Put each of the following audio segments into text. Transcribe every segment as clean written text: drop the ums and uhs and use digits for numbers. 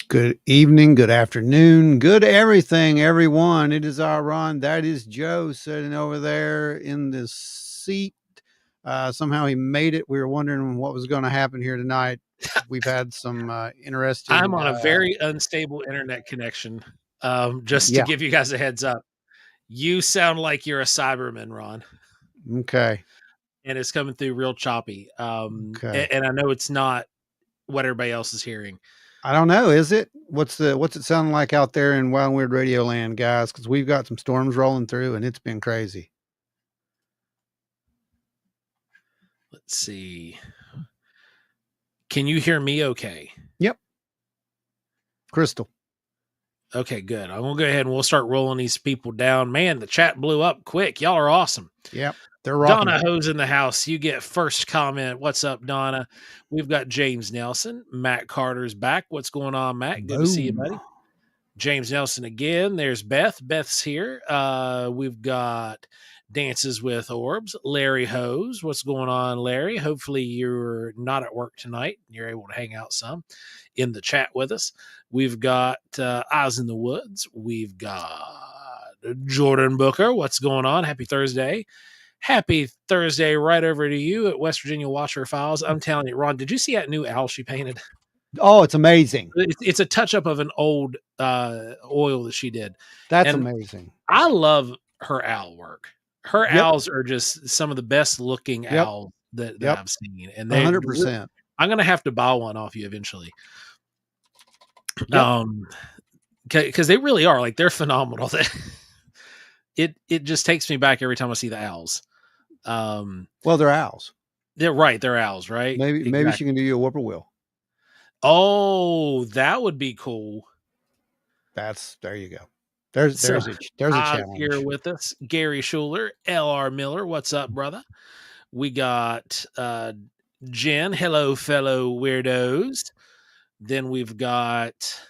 Good evening, good afternoon, good everything, everyone. It is our Ron. That is Joe sitting over there in the seat. Somehow he made it. We were wondering what was going to happen here tonight. We've had some interesting. I'm on a very unstable internet connection. Just to Yeah. give you guys a heads up, you sound like you're a Cyberman, Ron, Okay. and it's coming through real choppy. Okay. And I know it's not what everybody else is hearing. I don't know. Is it? What's it sounding like out there in Wild and Weird Radio Land, guys? Because we've got some storms rolling through, and it's been crazy. Let's see. Can you hear me okay? Yep. Crystal. Okay, good. I'm going to go ahead and we'll start rolling these people down. Man, the chat blew up quick. Y'all are awesome. Yep. They're rocking. Donna Ho's in the house. You get first comment. What's up, Donna? We've got James Nelson. Matt Carter's back. What's going on, Matt? Good to see you, buddy. James Nelson again. There's Beth. Beth's here. We've got Dances with Orbs. Larry Hose. What's going on, Larry? Hopefully you're not at work tonight. You're able to hang out some in the chat with us. We've got Eyes in the Woods. We've got Jordan Booker. What's going on? Happy Thursday. Happy Thursday right over to you at West Virginia Watcher Files. I'm telling you, Ron, did you see that new owl she painted? Oh, it's amazing. It's a touch-up of an old oil that she did. That's amazing. I love her owl work. Her owls are just some of the best-looking owls that I've seen. And 100%. I'm going to have to buy one off you eventually. Yep. Because they really are. Like, they're phenomenal. It just takes me back every time I see the owls. Well, they're owls. They're right. They're owls, right? Maybe she can do you a whippoorwill. Oh, that would be cool. There you go. There's a challenge here with us. Gary Schuler, LR Miller. What's up, brother? We got Jen. Hello, fellow weirdos. Then we've got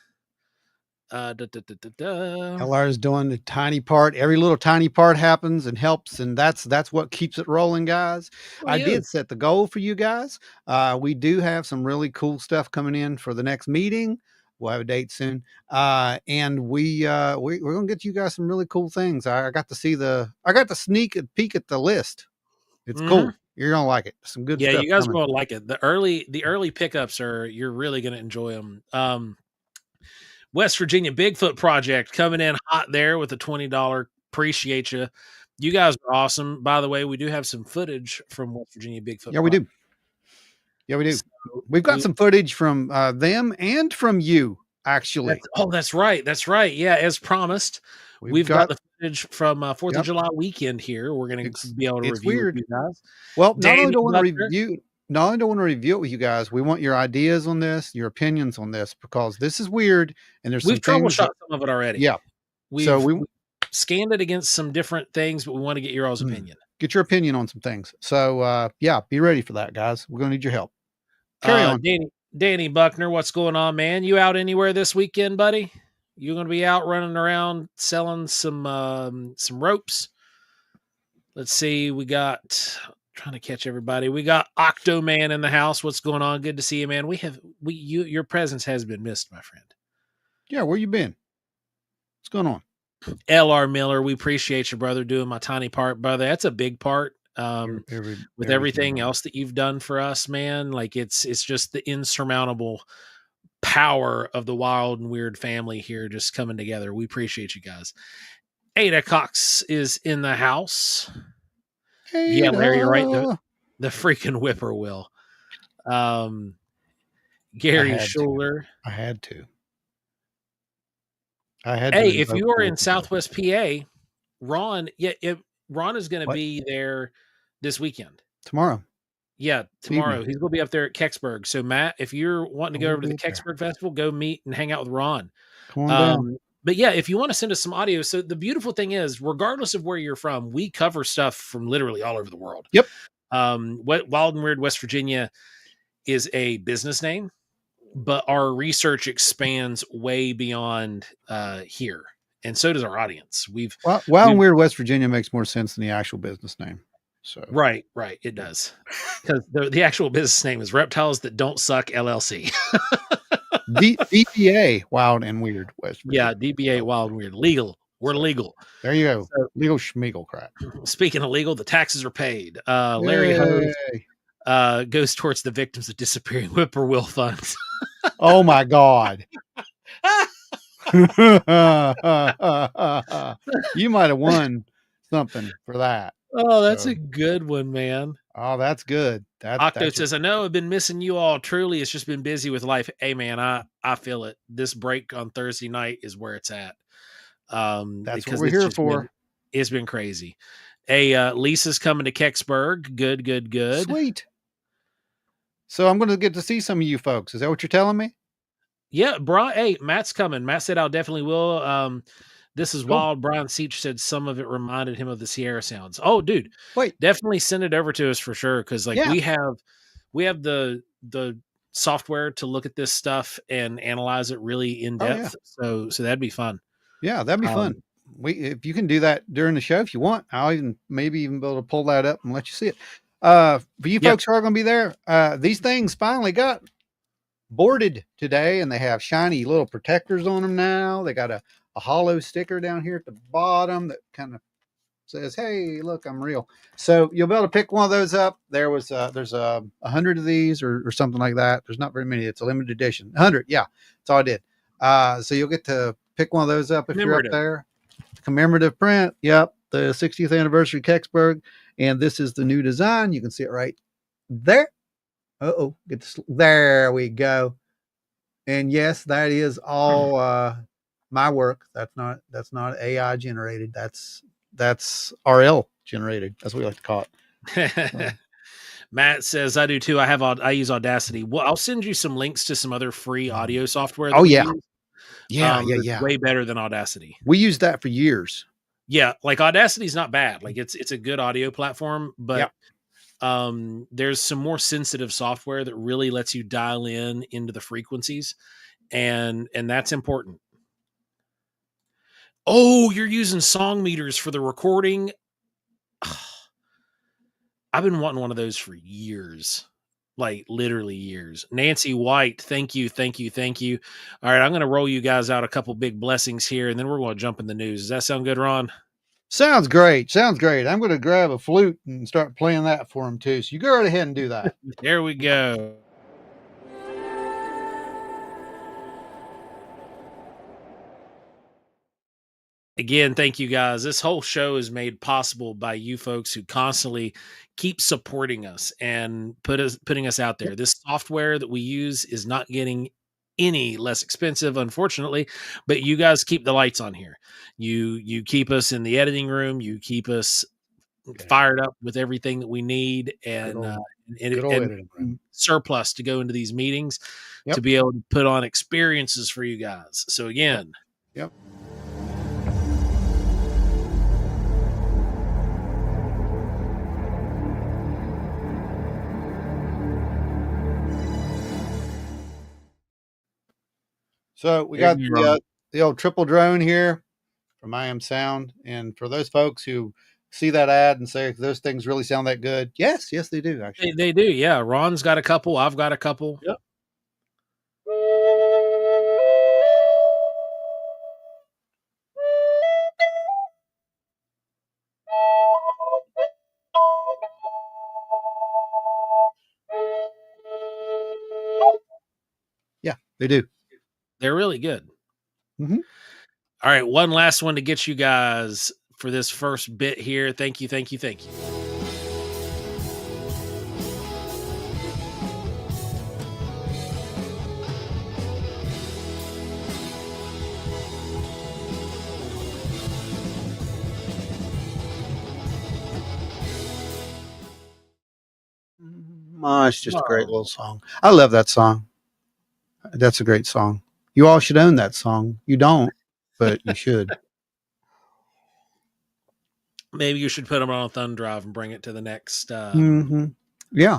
LR is doing the tiny part. Every little tiny part happens and helps, and that's what keeps it rolling, guys. I did set the goal for you guys. We do have some really cool stuff coming in for the next meeting. We'll have a date soon, and we're gonna get you guys some really cool things. I got to sneak a peek at the list. It's cool. You're gonna like it. Some good stuff. Yeah, you guys are gonna like it. The early pickups you're really gonna enjoy them. West Virginia Bigfoot Project coming in hot there with a $20. Appreciate you. You guys are awesome. By the way, we do have some footage from West Virginia Bigfoot. Yeah, we do. Yeah, we do. So we've got some footage from them and from you, actually. That's right. That's right. Yeah, as promised. We've got the footage from 4th of July weekend here. We're going to be able to review it with you guys. Well, not only do we want to review it with you guys, we want your ideas on this, your opinions on this, because this is weird. And we've troubleshot some of it already. Yeah. We scanned it against some different things, but we want to get your all's opinion. Get your opinion on some things. So, be ready for that, guys. We're going to need your help. Carry on. Danny Buckner, what's going on, man? You out anywhere this weekend, buddy? You going to be out running around selling some ropes? Let's see. We got trying to catch everybody. We got Octoman in the house. What's going on? Good to see you, man. Your presence has been missed, my friend. Yeah, where you been? What's going on? LR Miller, we appreciate you, brother, doing my tiny part, brother. That's a big part. With everything else that you've done for us, man, like it's just the insurmountable power of the Wild and Weird family here just coming together. We appreciate you guys. Ada Cox is in the house. Yeah, Larry, you're right. The freaking whippoorwill. Gary Schuler. I had to. Hey, if you are in Southwest PA, Ron is going to be there this weekend. Tomorrow. Yeah, tomorrow. He's going to be up there at Kecksburg. So, Matt, if you're wanting to go over to the Kecksburg Festival, go meet and hang out with Ron. Come on down. But yeah, if you want to send us some audio. So the beautiful thing is, regardless of where you're from, we cover stuff from literally all over the world. Yep. Wild and Weird West Virginia is a business name, but our research expands way beyond here. And so does our audience. Wild and Weird West Virginia makes more sense than the actual business name. So right, it does, because the actual business name is Reptiles That Don't Suck LLC. DBA, Wild and Weird, West Virginia. Yeah, DBA, Wild and Weird, legal. We're legal. There you go. So, legal schmeagle crap. Speaking of legal, the taxes are paid. Larry Hose goes towards the victims of disappearing whippoorwill funds. Oh my God. You might have won something for that. Oh, that's a good one, man. Oh, that's good. Octo says, I know I've been missing you all. Truly, it's just been busy with life. Hey, man, I feel it. This break on Thursday night is where it's at. That's what we're here for. It's been crazy. Hey, Lisa's coming to Kecksburg. Good. Sweet. So I'm going to get to see some of you folks. Is that what you're telling me? Yeah, bro. Hey, Matt's coming. Matt said I definitely will. This is cool. Wild. Brian Seach said some of it reminded him of the Sierra Sounds. Oh, dude, wait, definitely send it over to us for sure. Cause like we have the software to look at this stuff and analyze it really in depth. So that'd be fun. Yeah, that'd be fun. If you can do that during the show, if you want, I'll maybe even be able to pull that up and let you see it. For you folks who are going to be there, these things finally got boarded today, and they have shiny little protectors on them now. They got a hollow sticker down here at the bottom that kind of says, hey, look, I'm real. So you'll be able to pick one of those up. There's 100 of these or something like that. There's not very many. It's a limited edition. 100. Yeah, that's all I did. So you'll get to pick one of those up if you're up there. Commemorative print. Yep. The 60th anniversary Kecksburg. And this is the new design. You can see it right there. Get this. There we go. And yes, that is all my work. That's not AI generated. That's RL generated. That's what we like to call it. Matt says, I do too. I use Audacity. Well, I'll send you some links to some other free audio software. Yeah. Way better than Audacity. We used that for years. Yeah. Like Audacity is not bad. Like it's a good audio platform, but there's some more sensitive software that really lets you dial into the frequencies. And that's important. Oh, you're using song meters for the recording. I've been wanting one of those for years, like literally years. Nancy White, thank you. All right, I'm going to roll you guys out a couple big blessings here, and then we're going to jump in the news. Does that sound good, Ron? Sounds great. I'm going to grab a flute and start playing that for him too. So you go right ahead and do that. There we go. Again, thank you guys. This whole show is made possible by you folks who constantly keep supporting us and putting us out there. This software that we use is not getting any less expensive, unfortunately, but you guys keep the lights on here. You keep us in the editing room. You keep us fired up with everything that we need and surplus to go into these meetings to be able to put on experiences for you guys. So again, Yep. So we got the old triple drone here from I Am Sound. And for those folks who see that ad and say, those things really sound that good. Yes, they do. Actually, they do. Yeah. Ron's got a couple. I've got a couple. Yep. Yeah, they do. They're really good. Mm-hmm. All right. One last one to get you guys for this first bit here. Thank you. It's just a great little song. I love that song. That's a great song. You all should own that song. You don't, but you should. Maybe you should put them on a thumb drive and bring it to the next. Yeah.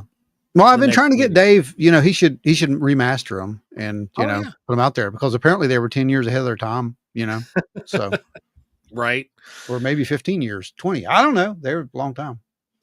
Well, I've been trying to get Dave. He should remaster them and put them out there because apparently they were 10 years ahead of their time. So right, or maybe 15 years, 20. I don't know. They were a long time.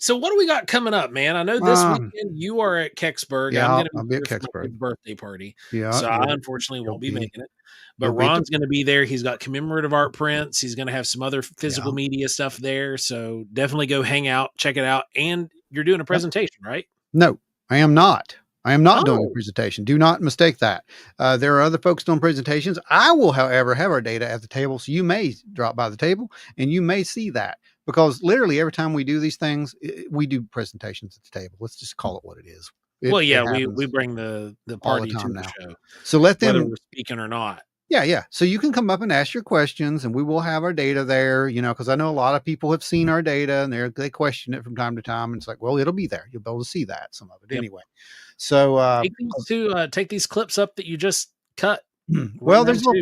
So what do we got coming up, man? I know this weekend you are at Kecksburg. Yeah, I'm going to I'll be be at here for my Kecksburg. kid's birthday party. Yeah, So I unfortunately won't be making it. But you'll be Ron's going to be there. He's got commemorative art prints. He's going to have some other physical media stuff there. So definitely go hang out, check it out. And you're doing a presentation, right? No, I am not. I am not doing a presentation. Do not mistake that. There are other folks doing presentations. I will, however, have our data at the table. So you may drop by the table and you may see that, because literally every time we do these things, we do presentations at the table. Let's just call it what it is. We bring the party to the show. So let them, whether we're speaking or not. Yeah. So you can come up and ask your questions and we will have our data there, because I know a lot of people have seen our data and they question it from time to time. And it's like, well, it'll be there. You'll be able to see that, some of it anyway. So take these clips up that you just cut. Well, there's a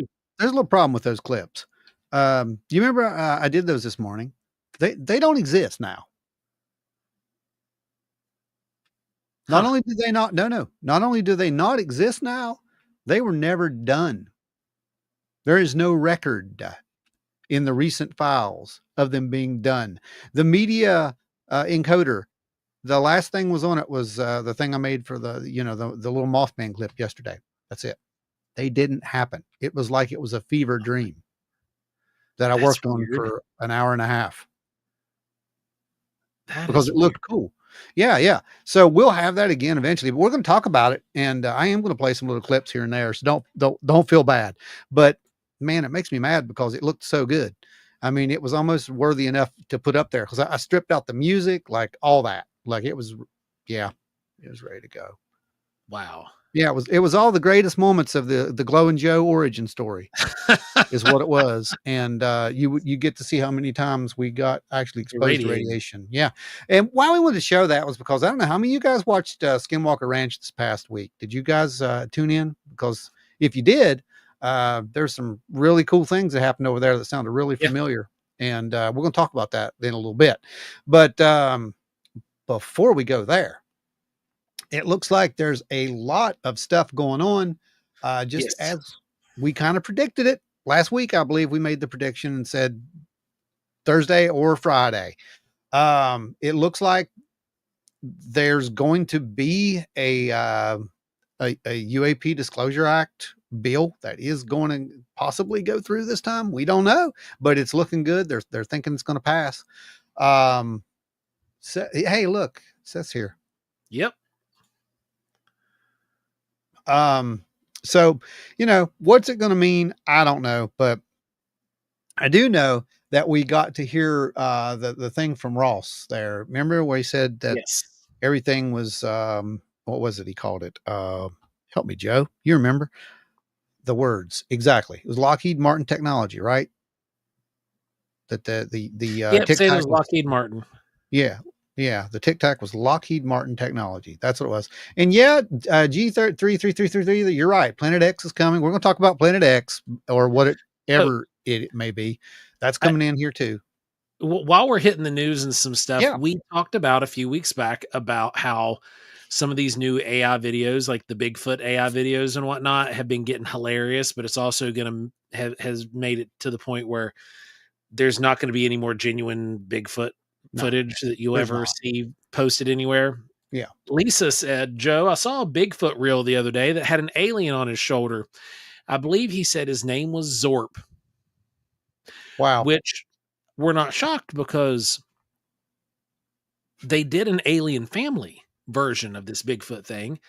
little problem with those clips. You remember I did those this morning. They don't exist now. Not only do they not, not only do they not exist now, they were never done. There is no record in the recent files of them being done. The media encoder, the last thing was on it was the thing I made for the little Mothman clip yesterday. That's it. They didn't happen. It was like it was a fever dream that I worked on for an hour and a half. Because it looked cool. Yeah. So we'll have that again eventually, but we're going to talk about it. And I am going to play some little clips here and there. So don't feel bad, but man, it makes me mad because it looked so good. I mean, it was almost worthy enough to put up there because I stripped out the music, like all that, like it was ready to go. Wow. Yeah, it was all the greatest moments of the Glowing Joe origin story is what it was. And you get to see how many times we got actually exposed to radiation. Yeah. And why we wanted to show that was because I don't know how many of you guys watched Skinwalker Ranch this past week. Did you guys tune in? Because if you did, there's some really cool things that happened over there that sounded really familiar. And we're going to talk about that in a little bit. But before we go there, it looks like there's a lot of stuff going on, as we kind of predicted it last week. I believe we made the prediction and said Thursday or Friday. It looks like there's going to be a UAP Disclosure Act bill that is going to possibly go through this time. We don't know, but it's looking good. They're thinking it's going to pass. So, hey, look, it says here. Yep. So, what's it going to mean? I don't know, but I do know that we got to hear, the thing from Ross there. Remember where he said that everything was, what was it? He called it, help me, Joe. You remember the words exactly. It was Lockheed Martin technology, right? That the say it was Lockheed Martin. Yeah. Yeah, the TicTac was Lockheed Martin technology. That's what it was. And G333333, you're right. Planet X is coming. We're going to talk about Planet X or whatever it may be. That's coming in here too. While we're hitting the news and some stuff, we talked about a few weeks back about how some of these new AI videos, like the Bigfoot AI videos and whatnot, have been getting hilarious, but it's also going to has made it to the point where there's not going to be any more genuine Bigfoot footage that you'll ever see posted anywhere. Yeah. Lisa said, Joe, I saw a Bigfoot reel the other day that had an alien on his shoulder. I believe he said his name was Zorp. Wow. Which we're not shocked because they did an Alien Family version of this Bigfoot thing,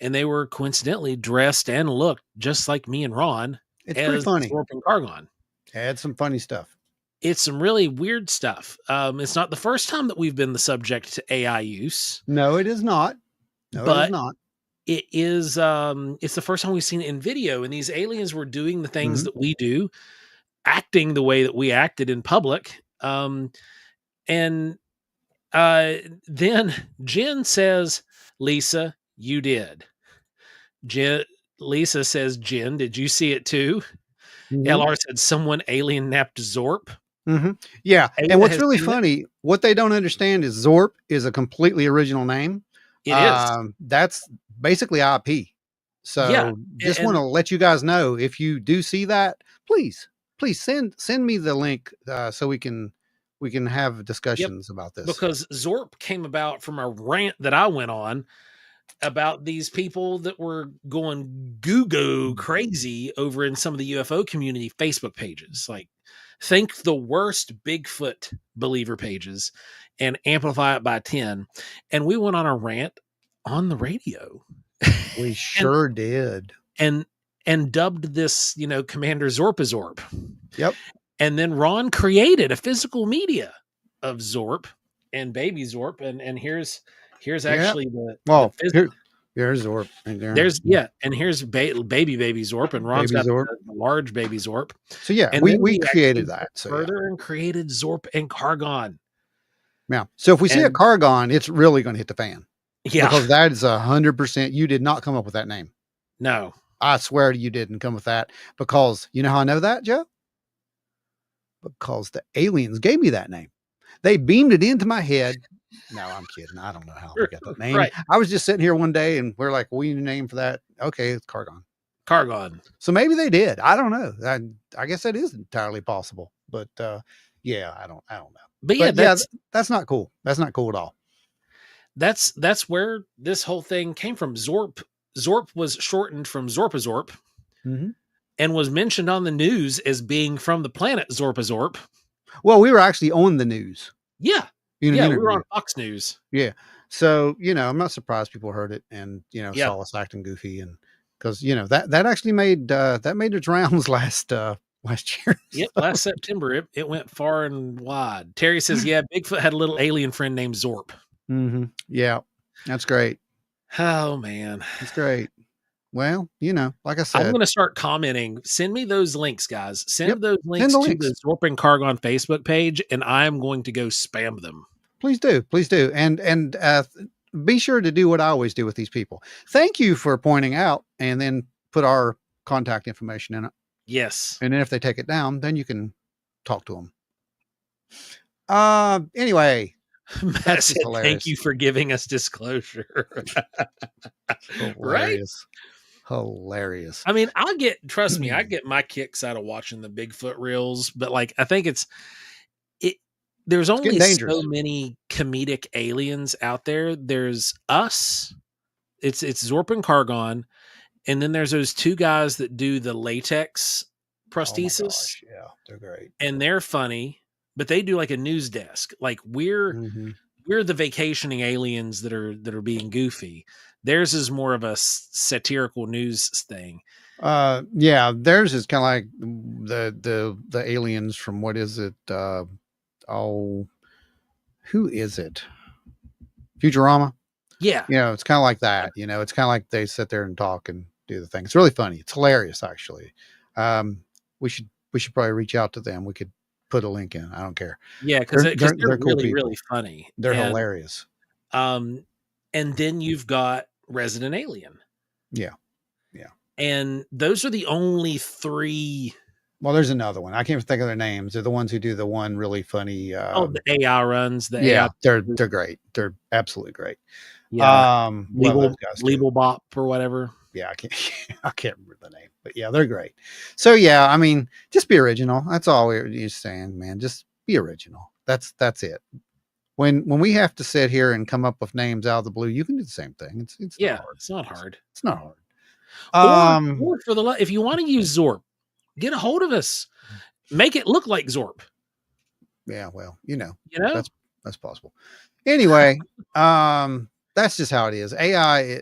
and they were coincidentally dressed and looked just like me and Ron. It's pretty funny. Zorp and Cargon. Had some funny stuff. It's some really weird stuff. It's not the first time that we've been the subject to AI use. No, it is not. No, it is not. It is. It's the first time we've seen it in video, and these aliens were doing the things that we do, acting the way that we acted in public. Then Jen says, Lisa, you did. Lisa says, Jen, did you see it too? LR said someone alien napped Zorp. Yeah. And what's really funny, what they don't understand is Zorp is a completely original name. It is. That's basically IP. So just want to let you guys know, if you do see that, please send me the link so we can we can have discussions about this. Because Zorp came about from a rant that I went on about these people that were going goo crazy over in some of the UFO community Facebook pages. Like, think the worst Bigfoot believer pages and amplify it by 10. And we went on a rant on the radio. We sure did. And dubbed this, Commander Zorp. Yep. And then Ron created a physical media of Zorp and baby Zorp. And here's actually here's Zorp right there. And here's baby Zorp, and Ron's got the large baby Zorp. So and we created that. So and created Zorp and Cargon. Yeah. So if we see a Cargon, it's really going to hit the fan. Yeah. Because that is 100%. You did not come up with that name. No. I swear you didn't come with that, because you know how I know that, Joe? Because the aliens gave me that name. They beamed it into my head. No, I'm kidding. I don't know how they got that name. Right. I was just sitting here one day and we're like, we need a name for that. Okay, it's Cargon. So maybe they did. I don't know. I guess that is entirely possible. But yeah, I don't know. But that's not cool. That's not cool at all. That's where this whole thing came from. Zorp was shortened from Zorpazorp, and was mentioned on the news as being from the planet Zorpazorp. Well, we were actually on the news. Yeah. We were on Fox News. Yeah. So, I'm not surprised people heard it and, saw us acting goofy, and because, that actually made its rounds last year. Yep. Last September, it went far and wide. Terry says, yeah, Bigfoot had a little alien friend named Zorp. Yeah. That's great. Oh man. That's great. Well, like I said, I'm going to start commenting. Send me those links, guys. Send those links to the Zorp and Cargon Facebook page, and I'm going to go spam them. Please do. Please do. And be sure to do what I always do with these people. Thank you for pointing out, and then put our contact information in it. Yes. And then if they take it down, then you can talk to them. Anyway. Matt said, thank you for giving us disclosure. Right? Hilarious. I mean, trust me, I get my kicks out of watching the Bigfoot reels, but I think there's only so many comedic aliens out there. There's us, it's Zorp and Cargon, and then there's those two guys that do the latex prosthesis. Oh my gosh, yeah, they're great. And they're funny. But they do like a news desk. Like we're the vacationing aliens that are being goofy. Theirs is more of a satirical news thing. Yeah, theirs is kind of like the aliens from, what is it? Who is it? Futurama. Yeah. It's kind of like that. It's kind of like they sit there and talk and do the thing. It's really funny. It's hilarious, actually. We should probably reach out to them. We could put a link in. I don't care. Yeah, because they're cool really, really funny. They're hilarious. And then you've got Resident Alien. Yeah. And those are the only three. Well, there's another one. I can't even think of their names. They're the ones who do the one really funny. The AI runs. AI. They're great. They're absolutely great. Yeah. Legal Bop or whatever. Yeah, I can't remember the name, but yeah, they're great. So yeah, I mean, just be original. That's all we're saying, man. Just be original. That's it. When we have to sit here and come up with names out of the blue, you can do the same thing. It's not hard. It's not hard. It's not hard. Or if you want to use Zorp, get a hold of us. Make it look like Zorp. Yeah, well, that's possible. Anyway, that's just how it is. AI,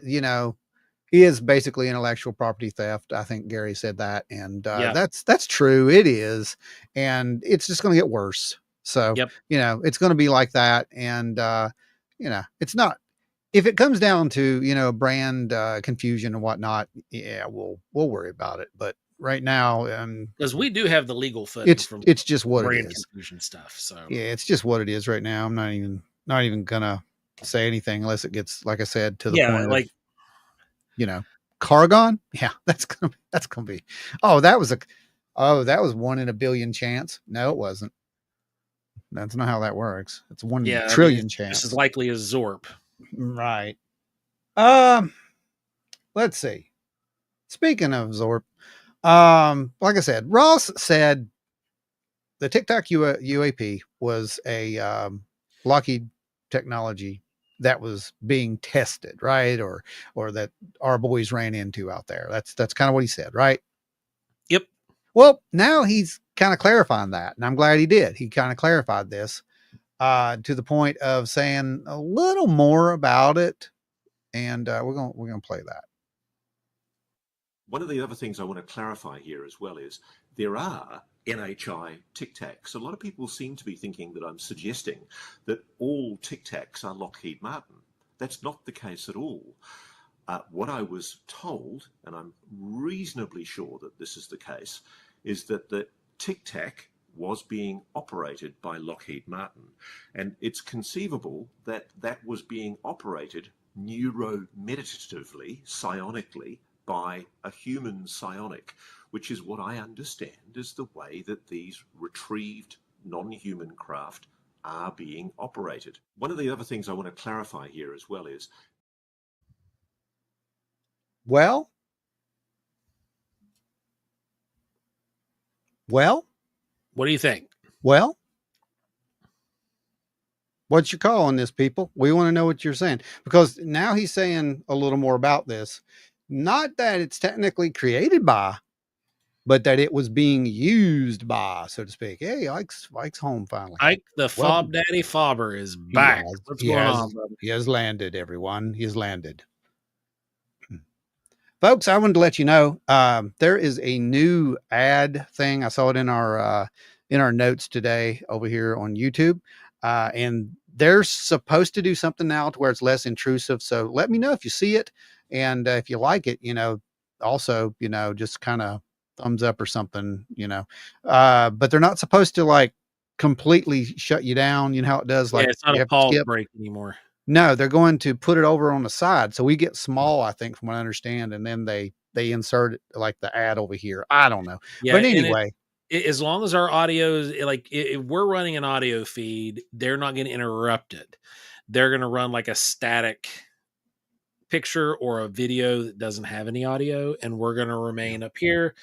is basically intellectual property theft. I think Gary said that, and that's true. It is, and it's just going to get worse. So it's going to be like that, and it's not. If it comes down to brand confusion and whatnot, yeah, we'll worry about it. But right now, because we do have the legal footing, it's just what it is. Confusion stuff. So yeah, it's just what it is right now. I'm not even gonna say anything unless it gets, like I said, to the point. Like, Cargon. Yeah, that's gonna be. That was 1 in a billion chance. No, it wasn't. That's not how that works. It's 1 in a trillion chance. Just as likely as Zorp. Right. Let's see. Speaking of Zorp, like I said, Ross said the TicTac UAP was a Lockheed technology that was being tested, right? Or that our boys ran into out there. That's kind of what he said, right? Yep. Well, now he's kind of clarifying that, and I'm glad he did. He kind of clarified this to the point of saying a little more about it, and we're gonna play that. One of the other things I want to clarify here as well is there are NHI TicTacs. A lot of people seem to be thinking that I'm suggesting that all TicTacs are Lockheed Martin. That's not the case at all. What I was told, and I'm reasonably sure that this is the case, is that the TicTac was being operated by Lockheed Martin. And it's conceivable that that was being operated neuromeditatively, psionically, by a human psionic, which is what I understand is the way that these retrieved non-human craft are being operated. One of the other things I want to clarify here as well is... Well, what do you think? Well, what's your call on this, people? We want to know what you're saying, because now he's saying a little more about this. Not that it's technically created by, but that it was being used by, so to speak. Hey, Ike's home finally. Ike, the Fob Daddy Fobber, is back. What's going on, brother? He has landed, everyone. He has landed. Folks, I wanted to let you know there is a new ad thing. I saw it in our notes today over here on YouTube, and they're supposed to do something now to where it's less intrusive. So let me know if you see it, and if you like it, also, just kind of thumbs up or something, but they're not supposed to like completely shut you down. You know how it does. Like, it's not a pause break anymore. No, they're going to put it over on the side. So we get small, I think, from what I understand. And then they insert it like the ad over here. I don't know. Yeah, but anyway, as long as our audio is like, if we're running an audio feed, they're not going to interrupt it. They're going to run like a static picture or a video that doesn't have any audio. And we're going to remain up here.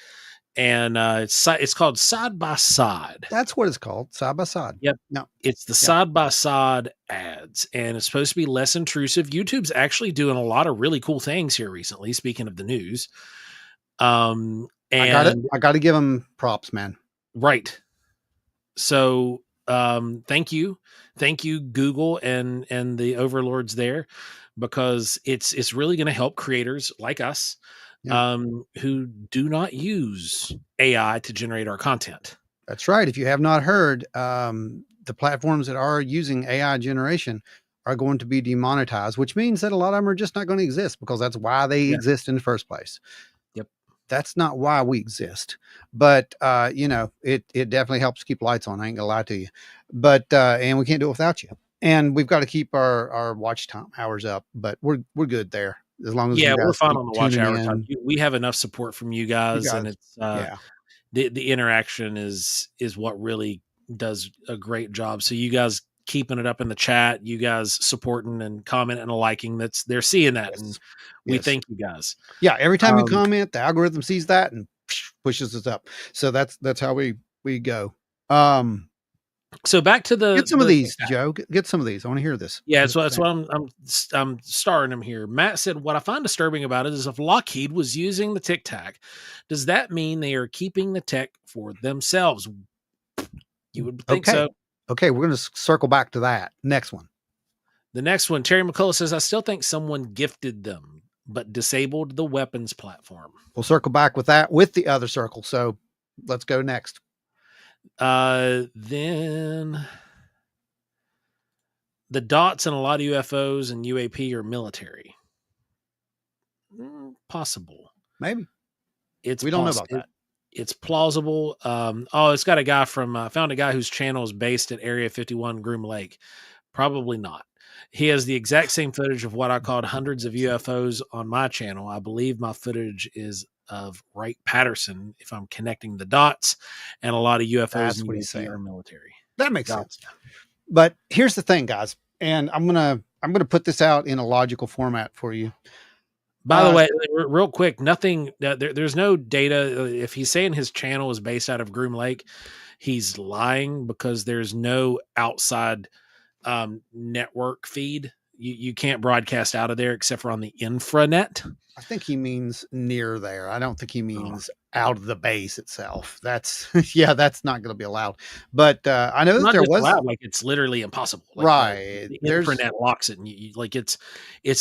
And it's called Side by Side. That's what it's called, Side by Side. Yep. No, it's the Side by Side ads, and it's supposed to be less intrusive. YouTube's actually doing a lot of really cool things here recently. Speaking of the news, and I got to give them props, man. Right. So, thank you, Google and the overlords there, because it's really going to help creators like us. Who do not use AI to generate our content. That's right. If you have not heard, the platforms that are using AI generation are going to be demonetized, which means that a lot of them are just not going to exist, because that's why they exist in the first place. Yep. That's not why we exist, but it definitely helps keep lights on. I ain't gonna lie to you, but and we can't do it without you. And we've got to keep our watch time hours up, but we're good there. As long as we're fine on the watch hour time. We have enough support from you guys, and it's the interaction is what really does a great job. So you guys keeping it up in the chat, you guys supporting and commenting and liking, they're seeing that, and we thank you guys. Yeah, every time you comment, the algorithm sees that and pushes us up. So that's how we go. So back to get some of these, Joe. Get some of these. I want to hear this. Yeah, that's what I'm starring them here. Matt said, "What I find disturbing about it is if Lockheed was using the TicTac, does that mean they are keeping the tech for themselves?" You would think so. Okay, we're going to circle back to that. Next one. The next one, Terry McCullough says, "I still think someone gifted them, but disabled the weapons platform." We'll circle back with that with the other circle. So let's go next. Then the dots and a lot of UFOs and UAP are military. Possible. Maybe. We don't know about that. It's plausible. It's got a guy found a guy whose channel is based at Area 51 Groom Lake. Probably not. He has the exact same footage of what I called hundreds of UFOs on my channel. I believe my footage is of Wright-Patterson, if I'm connecting the dots, and a lot of UFOs and UAP are military. That makes sense. But here's the thing, guys, and I'm gonna put this out in a logical format for you. By the way, real quick, nothing. There's no data. If he's saying his channel is based out of Groom Lake, he's lying because there's no outside network feed. You can't broadcast out of there except for on the infranet. I think he means near there. I don't think he means out of the base itself. That's that's not going to be allowed. But I know that there was allowed, like it's literally impossible. Like right. The infranet locks it, and you like it's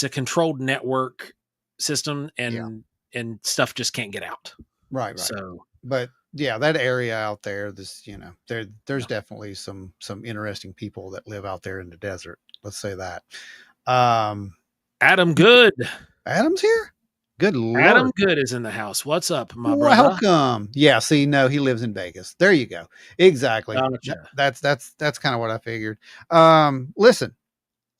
a controlled network system, and stuff just can't get out. Right. So, but yeah, that area out there, there's definitely some interesting people that live out there in the desert. Let's say that. Adam Good. Adam's here. Good Lord. Adam Good is in the house. What's up, my brother? Welcome. Yeah. See, no, he lives in Vegas. There you go. Exactly. Gotcha. That's kind of what I figured. Listen,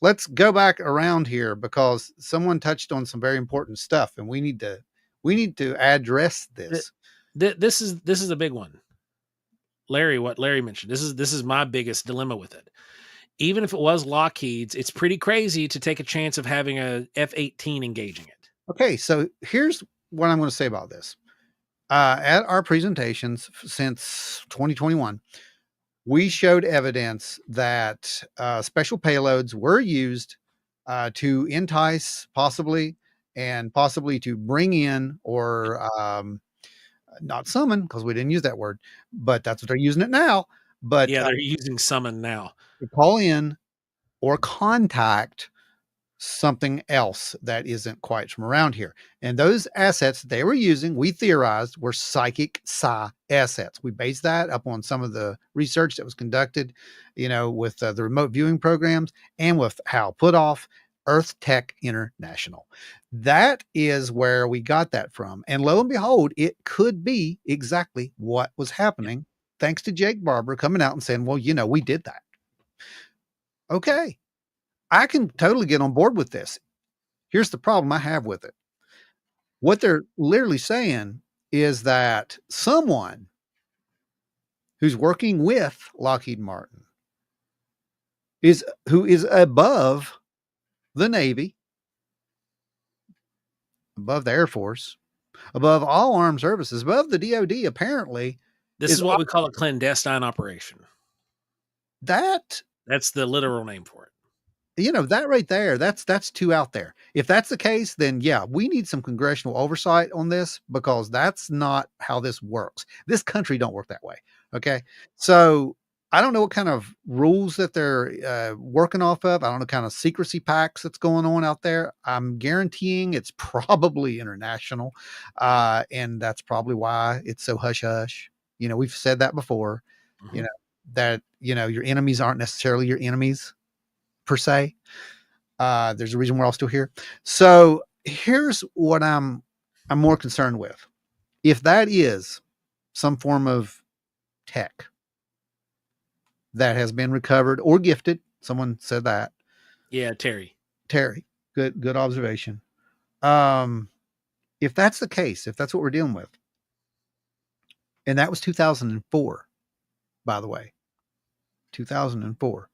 let's go back around here because someone touched on some very important stuff, and we need to address this. This is a big one. Larry, what Larry mentioned. This is my biggest dilemma with it. Even if it was Lockheed's, it's pretty crazy to take a chance of having a F-18 engaging it. Okay, so here's what I'm going to say about this. At our presentations since 2021, we showed evidence that special payloads were used to entice possibly to bring in or not summon, because we didn't use that word, but that's what they're using it now. But yeah, they're using summon now. To call in or contact something else that isn't quite from around here. And those assets they were using, we theorized, were psychic psi assets. We based that up on some of the research that was conducted, with the remote viewing programs and with Hal Puthoff, Earth Tech International. That is where we got that from. And lo and behold, it could be exactly what was happening, thanks to Jake Barber coming out and saying, well, we did that. Okay. I can totally get on board with this. Here's the problem I have with it. What they're literally saying is that someone who's working with Lockheed Martin who is above the Navy, above the Air Force, above all armed services, above the DoD, apparently. This is what we call a clandestine operation. That's the literal name for it. That right there, that's too out there. If that's the case, then yeah, we need some congressional oversight on this, because that's not how this works. This country don't work that way. Okay. So I don't know what kind of rules that they're working off of. I don't know what kind of secrecy pacts that's going on out there. I'm guaranteeing it's probably international. And that's probably why it's so hush hush. We've said that before, mm-hmm. That, your enemies aren't necessarily your enemies per se. There's a reason we're all still here. So here's what I'm more concerned with. If that is some form of tech that has been recovered or gifted, someone said that. Yeah, Terry, good observation. If that's the case, if that's what we're dealing with, and that was 2004, by the way, 2004.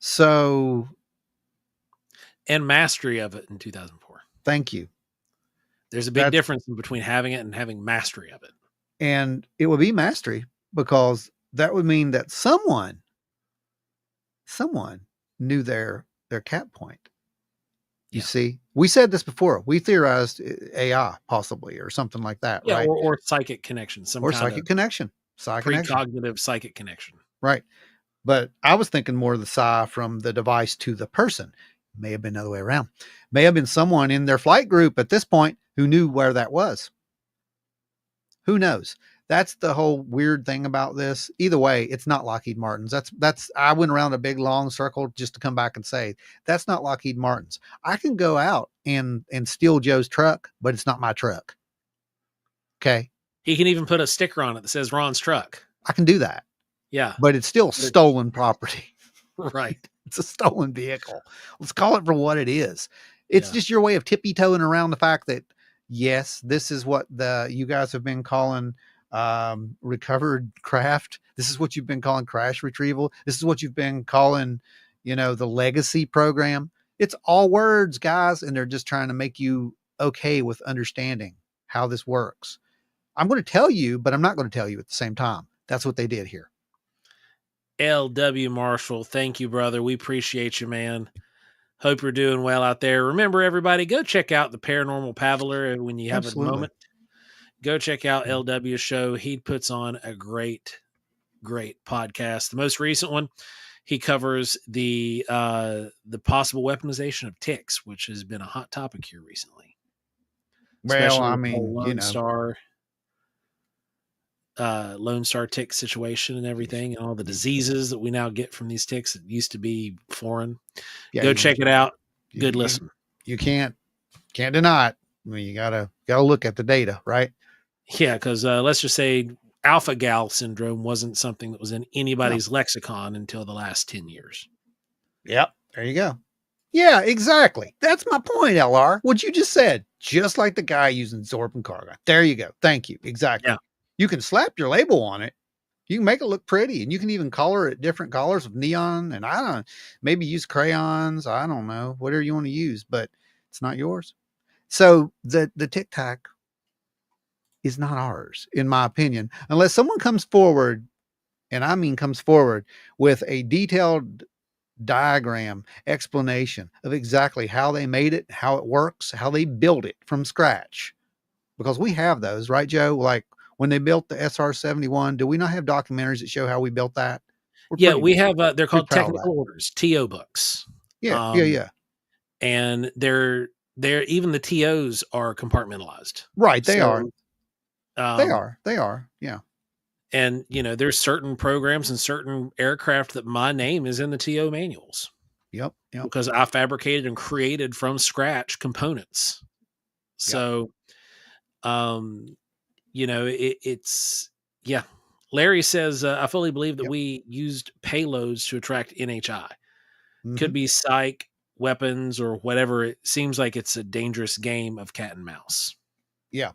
So, and mastery of it in 2004. Thank you. There's a big difference between having it and having mastery of it. And it would be mastery, because that would mean that someone knew their cap point. You see, we said this before. We theorized AI possibly, or something like that, yeah, right? Or psychic connection, psychic connection, precognitive psychic connection, right? But I was thinking more of the psi from the device to the person. May have been the other way around. May have been someone in their flight group at this point who knew where that was. Who knows? That's the whole weird thing about this. Either way, it's not Lockheed Martin's. That's I went around a big long circle just to come back and say that's not Lockheed Martin's. I can go out and steal Joe's truck, but it's not my truck. Okay. He can even put a sticker on it that says Ron's truck. I can do that. Yeah. But it's still stolen property. Right. It's a stolen vehicle. Let's call it for what it is. It's just your way of tippy-toeing around the fact that, yes, this is what you guys have been calling recovered craft. This is what you've been calling crash retrieval. This is what you've been calling, the legacy program. It's all words, guys, and they're just trying to make you okay with understanding how this works. I'm going to tell you, but I'm not going to tell you at the same time. That's what they did here. LW Marshall, thank you, brother. We appreciate you, man. Hope you're doing well out there. Remember, everybody, go check out the Paranormal Paddler when you have a moment. Go check out LW's show. He puts on a great podcast. The most recent one, he covers the possible weaponization of ticks, which has been a hot topic here recently. Well, I mean, Lone Star tick situation and everything, and all the diseases that we now get from these ticks that used to be foreign. Yeah, go check it out. Good listen. You can't deny it. I mean, you gotta look at the data, right? Yeah, because let's just say alpha gal syndrome wasn't something that was in anybody's lexicon until the last 10 years. Yep. There you go. Yeah, exactly. That's my point, LR. What you just said, just like the guy using Zorb cargo. There you go. Thank you. Exactly. Yeah. You can slap your label on it. You can make it look pretty, and you can even color it different colors of neon. And maybe use crayons. I don't know, whatever you want to use, but it's not yours. So the TicTac is not ours, in my opinion, unless someone comes forward, and I mean comes forward with a detailed diagram explanation of exactly how they made it, how it works, how they built it from scratch. Because we have those, right, Joe? Like when they built the SR-71, do we not have documentaries that show how we built that? We have, they're called technical orders, TO books. Yeah. Yeah. And they're even the TOs are compartmentalized. Right. They are. They are. Yeah. And, there's certain programs and certain aircraft that my name is in the TO manuals. Yep. Because I fabricated and created from scratch components. So, it's. Larry says, I fully believe that we used payloads to attract NHI. Mm-hmm. Could be psych, weapons, or whatever. It seems like it's a dangerous game of cat and mouse. Yeah.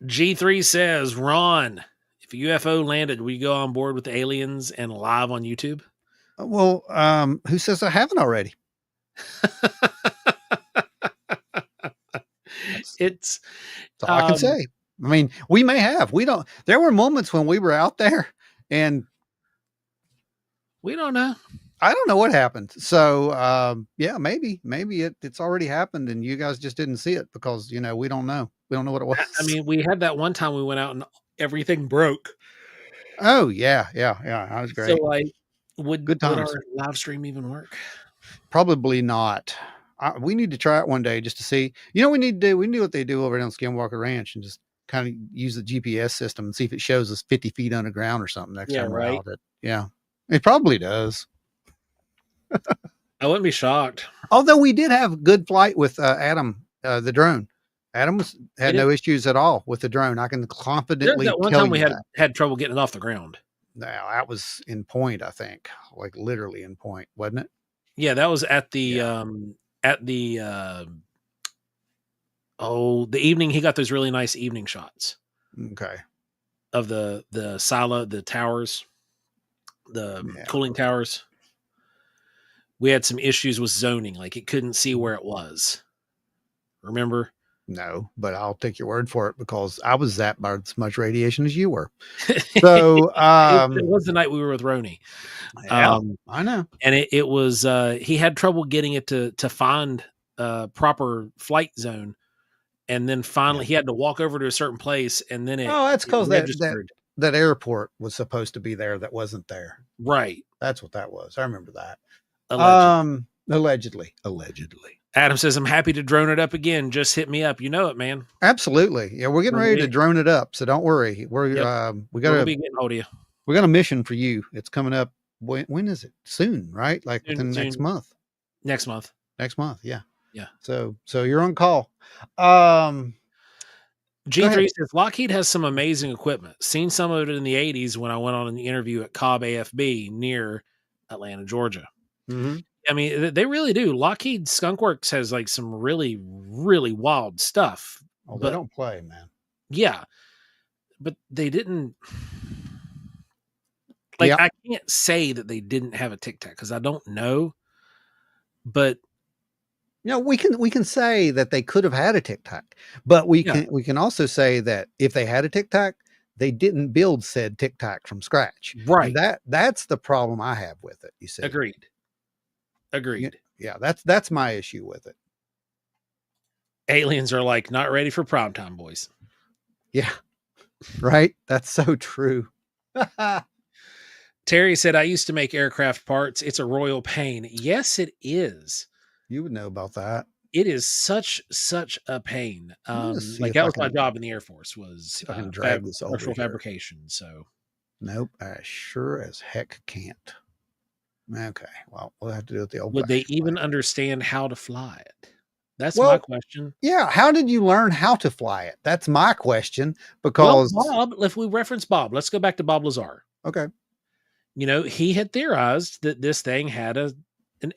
G3 says, Ron, if a UFO landed, will you go on board with the aliens and live on YouTube? Well, who says I haven't already? It's all I can say. I mean, we may have. There were moments when we were out there and we don't know. I don't know what happened. So, maybe it's already happened and you guys just didn't see it because, we don't know. We don't know what it was. I mean, we had that one time we went out and everything broke. Oh, yeah. That was great. So, would our live stream even work? Probably not. We need to try it one day just to see. We need to do what they do over on Skinwalker Ranch and just kind of use the GPS system and see if it shows us 50 feet underground or something next time we're out. It probably does. I wouldn't be shocked. Although we did have good flight with Adam, the drone. Adam had no issues at all with the drone. I can confidently tell you that. One time we had trouble getting it off the ground. Now that was in Point, I think, like literally in Point, wasn't it? Yeah, that was at the the evening. He got those really nice evening shots. Okay. Of the silo, the towers, the cooling towers. We had some issues with zoning, like it couldn't see where it was. Remember? No, but I'll take your word for it because I was zapped by as much radiation as you were. So it was the night we were with Roni. I know. And it was he had trouble getting it to find proper flight zone. And then finally he had to walk over to a certain place and then that's because that airport was supposed to be there that wasn't there. Right. That's what that was. I remember that. Allegedly. Adam says, I'm happy to drone it up again. Just hit me up. You know it, man. Absolutely. Yeah, we're getting ready to drone it up. So don't worry. We'll be getting hold of you. We got a mission for you. It's coming up. When is it? Soon, right? Like within next month. Next month. Yeah. Yeah. So you're on call. G3 says Lockheed has some amazing equipment. Seen some of it in the 80s when I went on an interview at Cobb AFB near Atlanta, Georgia. Mm-hmm. I mean, they really do. Lockheed Skunk Works has like some really, really wild stuff. Oh, they don't play, man. Yeah. But they didn't. I can't say that they didn't have a TicTac because I don't know. But we can say that they could have had a TicTac, but we can also say that if they had a TicTac, they didn't build said TicTac from scratch. Right. And that's the problem I have with it. You see? Agreed. Yeah, that's my issue with it. Aliens are like, not ready for primetime, boys. Yeah. Right. That's so true. Terry said, I used to make aircraft parts. It's a royal pain. Yes, it is. You would know about that. It is such a pain. Like that was my job in the Air Force, was I can drag this over structural fabrication. So nope, I sure as heck can't. Okay, well, we'll have to do it the old. Would they even understand how to fly it? That's my question. Yeah, how did you learn how to fly it? That's my question. Because Bob, if we reference Bob, let's go back to Bob Lazar. Okay. He had theorized that this thing had an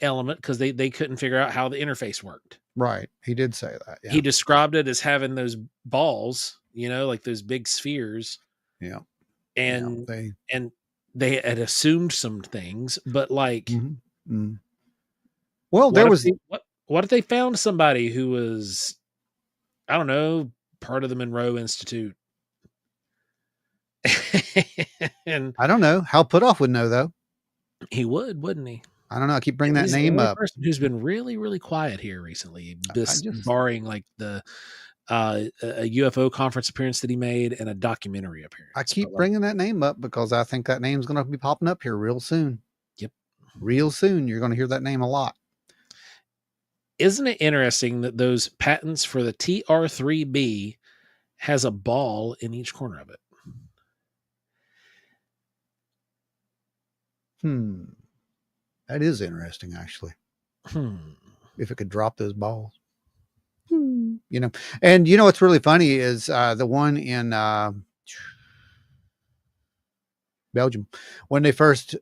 element because they couldn't figure out how the interface worked. Right. He did say that. Yeah. He described it as having those balls, like those big spheres. Yeah. And they had assumed some things, but like, well, there was what if they found somebody who was, I don't know, part of the Monroe Institute? And I don't know. Hal Puthoff would know, though. He would, wouldn't he? I don't know. I keep bringing that name up. Person who's been really, really quiet here recently, barring like the a UFO conference appearance that he made and a documentary appearance. I keep bringing that name up because I think that name's going to be popping up here real soon. Yep. Real soon. You're going to hear that name a lot. Isn't it interesting that those patents for the TR-3B has a ball in each corner of it? That is interesting, actually. If it could drop those balls. And what's really funny is the one in Belgium, when they first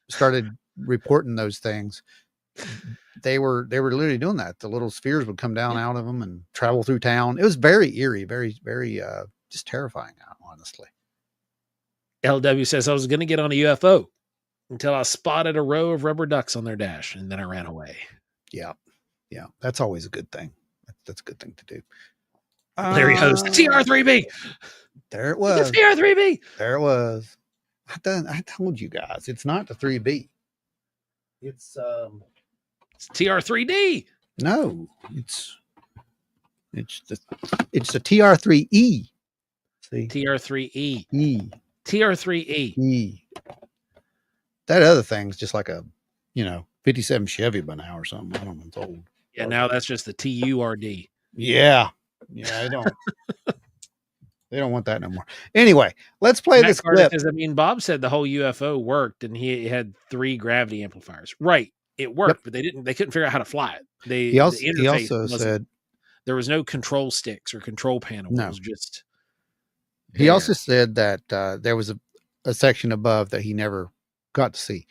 started reporting those things, they were literally doing that. The little spheres would come down out of them and travel through town. It was very eerie, very, very just terrifying, honestly. LW says, I was going to get on a UFO until I spotted a row of rubber ducks on their dash, and then I ran away. Yeah. Yeah. That's always a good thing. That's a good thing to do. Larry host, the TR-3B. There it was. The TR-3B. There it was. I told you guys, it's not the 3B. It's TR-3D. No, it's the TR-3E. See? TR-3E. E. TR-3E. E. That other thing's just like a, 57 Chevy by now or something. I don't know. It's old. Yeah, now that's just the TURD. Yeah. Yeah, I don't. They don't want that no more. Anyway, let's play this clip. Says, Bob said the whole UFO worked and he had 3 gravity amplifiers. Right. It worked, but they couldn't figure out how to fly it. He also said there was no control sticks or control panel. No. It was just He also said that there was a section above that he never got to see,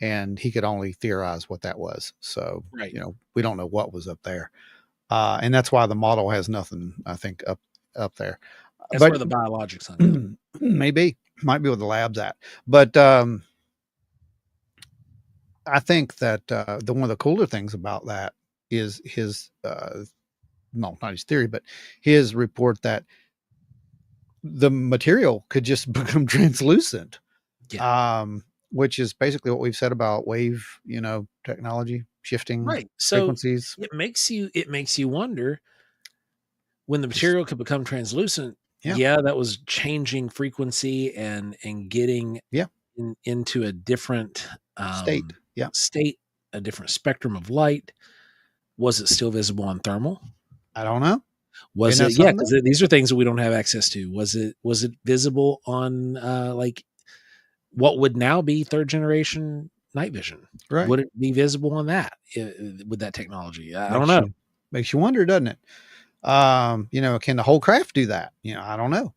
and he could only theorize what that was. So, we don't know what was up there. And that's why the model has nothing, I think, up there. That's where the biologics on it. Maybe. Might be where the lab's at. But I think that one of the cooler things about that is his, not his theory, but his report that the material could just become translucent. Yeah. Which is basically what we've said about wave, technology, shifting frequencies. So it makes you wonder when the material could become translucent. Yeah, that was changing frequency and getting into a different state. Yeah. State, a different spectrum of light. Was it still visible on thermal? I don't know. Was it? Yeah, because these are things that we don't have access to. Was it visible on like what would now be 3rd generation night vision? Right. Would it be visible on that with that technology? I don't know. Makes you wonder, doesn't it? Can the whole craft do that? I don't know.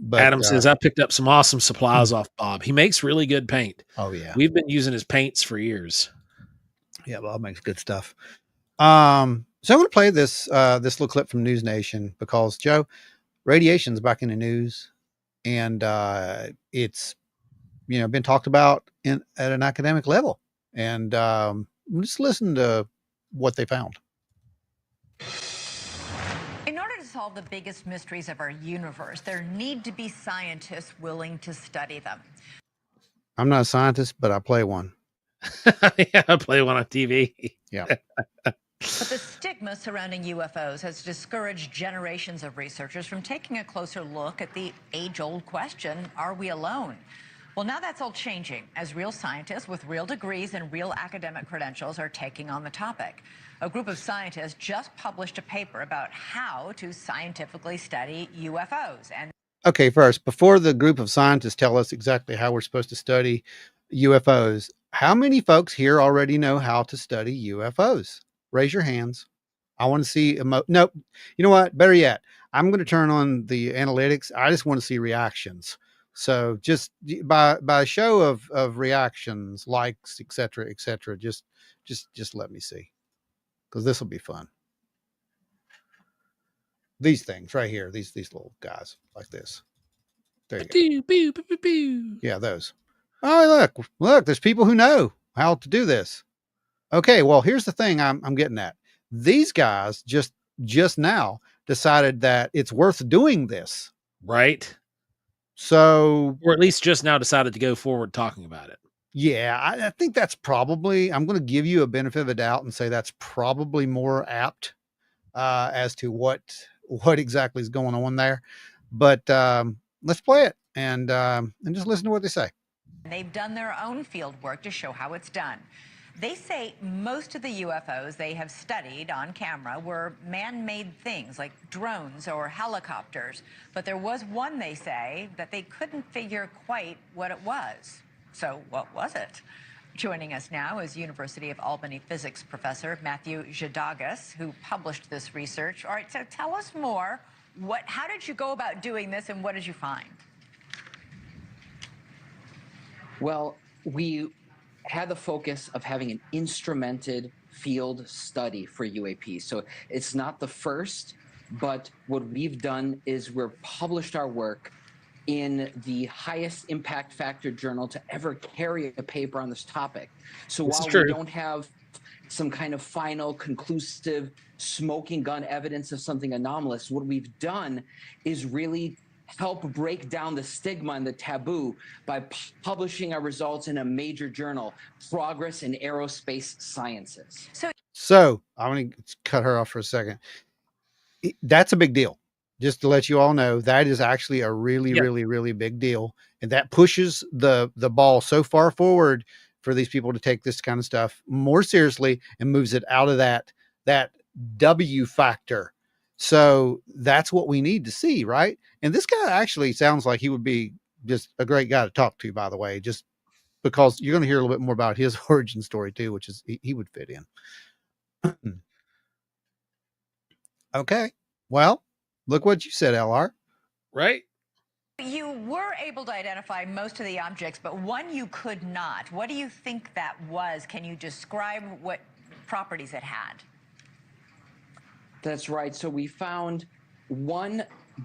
But Adam says, I picked up some awesome supplies off Bob. He makes really good paint. Oh yeah. We've been using his paints for years. Yeah, Bob makes good stuff. So I'm going to play this little clip from NewsNation because Joe, radiation's back in the news, and it's been talked about at an academic level, and just listen to what they found. In order to solve the biggest mysteries of our universe, there need to be scientists willing to study them. I'm not a scientist, but I play one. Yeah, I play one on TV. Yeah. But the stigma surrounding UFOs has discouraged generations of researchers from taking a closer look at the age-old question, are we alone? Well, now that's all changing as real scientists with real degrees and real academic credentials are taking on the topic. A group of scientists just published a paper about how to scientifically study UFOs. And okay, first, before the group of scientists tell us exactly how we're supposed to study UFOs, how many folks here already know how to study UFOs? Raise your hands. I want to see nope. You know what? Better yet, I'm going to turn on the analytics. I just want to see reactions. So just by show of reactions, likes, etc., just let me see, because this will be fun. These things right here, these little guys like this. There you go. Yeah, those. Oh, look, there's people who know how to do this. Okay, well, here's the thing I'm getting at. These guys just now decided that it's worth doing this. Right. So, or at least just now decided to go forward talking about it. Yeah, I think that's probably, I'm going to give you a benefit of the doubt and say that's probably more apt as to what exactly is going on there. But let's play it and just listen to what they say. They've done their own field work to show how it's done. They say most of the UFOs they have studied on camera were man-made things like drones or helicopters. But there was one, they say, that they couldn't figure quite what it was. So what was it? Joining us now is University of Albany physics professor Matthew Zhadagas, who published this research. All right, so tell us more. How did you go about doing this, and what did you find? Well, we had the focus of having an instrumented field study for UAPs. So it's not the first, but what we've done is we've published our work in the highest impact factor journal to ever carry a paper on this topic. So while we don't have some kind of final, conclusive, smoking gun evidence of something anomalous, what we've done is really help break down the stigma and the taboo by publishing our results in a major journal, Progress in Aerospace Sciences. So I'm going to cut her off for a second. That's a big deal. Just to let you all know, that is actually a really big deal. And that pushes the ball so far forward for these people to take this kind of stuff more seriously and moves it out of that W factor. So that's what we need to see, right? And this guy actually sounds like he would be just a great guy to talk to, by the way, just because you're going to hear a little bit more about his origin story too, which is he would fit in. Okay. Well, look what you said, LR. Right. You were able to identify most of the objects, but one you could not. What do you think that was? Can you describe what properties it had? That's right. So we found one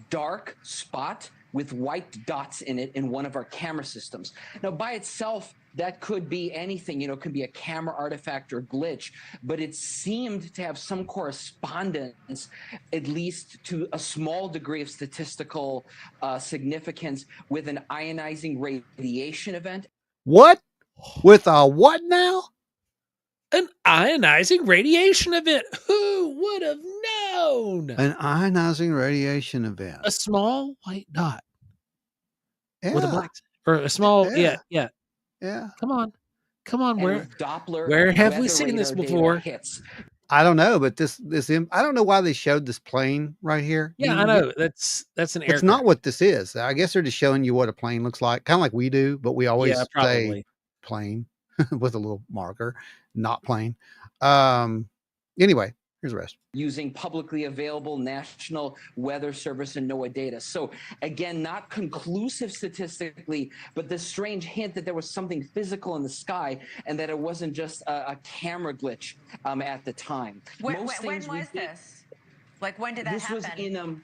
dark spot with white dots in it in one of our camera systems. Now, by itself, that could be anything, it could be a camera artifact or glitch, but it seemed to have some correspondence, at least to a small degree of statistical significance, with an ionizing radiation event. What? With a what now? An ionizing radiation event. Who would have known? An ionizing radiation event. A small white dot. Yeah. With a black, or a small, yeah. Come on. Where have we seen this before? I don't know, but this I don't know why they showed this plane right here. Yeah, I know. That's an aircraft. It's not what this is. I guess they're just showing you what a plane looks like, kind of like we do, but we always say plane with a little marker, not plane. Anyway, here's the rest. Using publicly available National Weather Service and NOAA data. So again, not conclusive statistically, but the strange hint that there was something physical in the sky and that it wasn't just a camera glitch at the time. When was this? Like, when did that happen?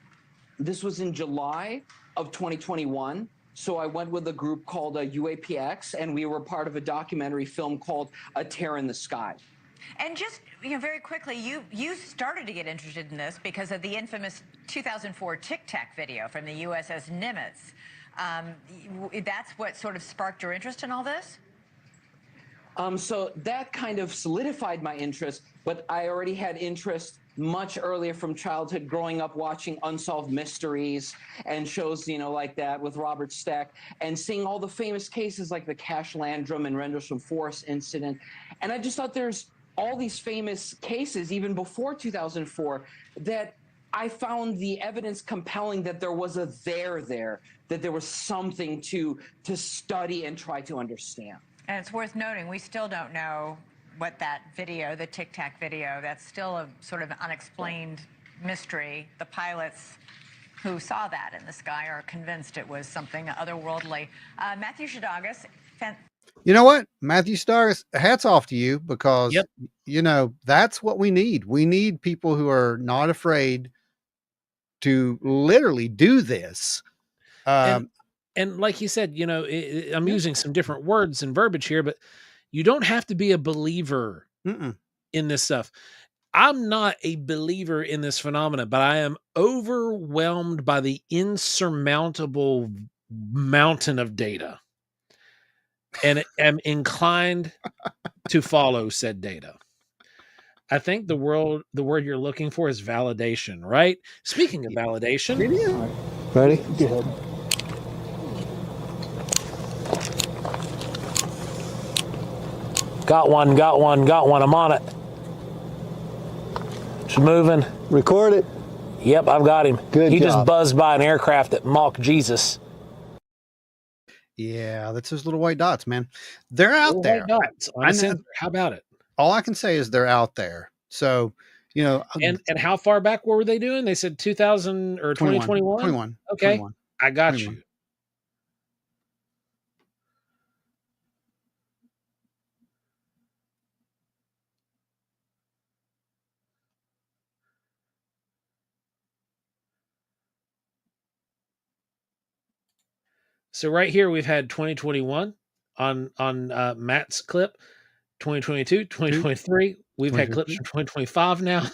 This was in July of 2021. So I went with a group called UAPX, and we were part of a documentary film called A Tear in the Sky. And just very quickly, you started to get interested in this because of the infamous 2004 TicTac video from the USS Nimitz. That's what sort of sparked your interest in all this? So that kind of solidified my interest, but I already had interest much earlier from childhood, growing up watching Unsolved Mysteries and shows, like that with Robert Stack, and seeing all the famous cases like the Cash Landrum and Rendlesham Forest incident. And I just thought there's all these famous cases, even before 2004, that I found the evidence compelling that there was a there, that there was something to study and try to understand. And it's worth noting, we still don't know what that video, the TicTac video, that's still a sort of unexplained mystery. The pilots who saw that in the sky are convinced it was something otherworldly. Matthew Shadagas. You know what, Matthew Shadagas, hats off to you, because, that's what we need. We need people who are not afraid to literally do this. And like you said, I'm using some different words and verbiage here, but you don't have to be a believer in this stuff. I'm not a believer in this phenomena, but I am overwhelmed by the insurmountable mountain of data, and am inclined to follow said data. I think the word you're looking for is validation, right? Speaking of validation. Ready? Go ahead. Got one. I'm on it. It's moving. Record it. Yep, I've got him. He job. just buzzed by an aircraft that mocked Jesus. Yeah, that's those little white dots, man. They're out Little there. white dots. How about it? All I can say is they're out there. So, And how far back were they doing? They said 2000 or 2021? 21. Okay. 21. I got 21. you. So right here we've had 2021 on Matt's clip, 2022, 2023. We've had clips from 2025 now.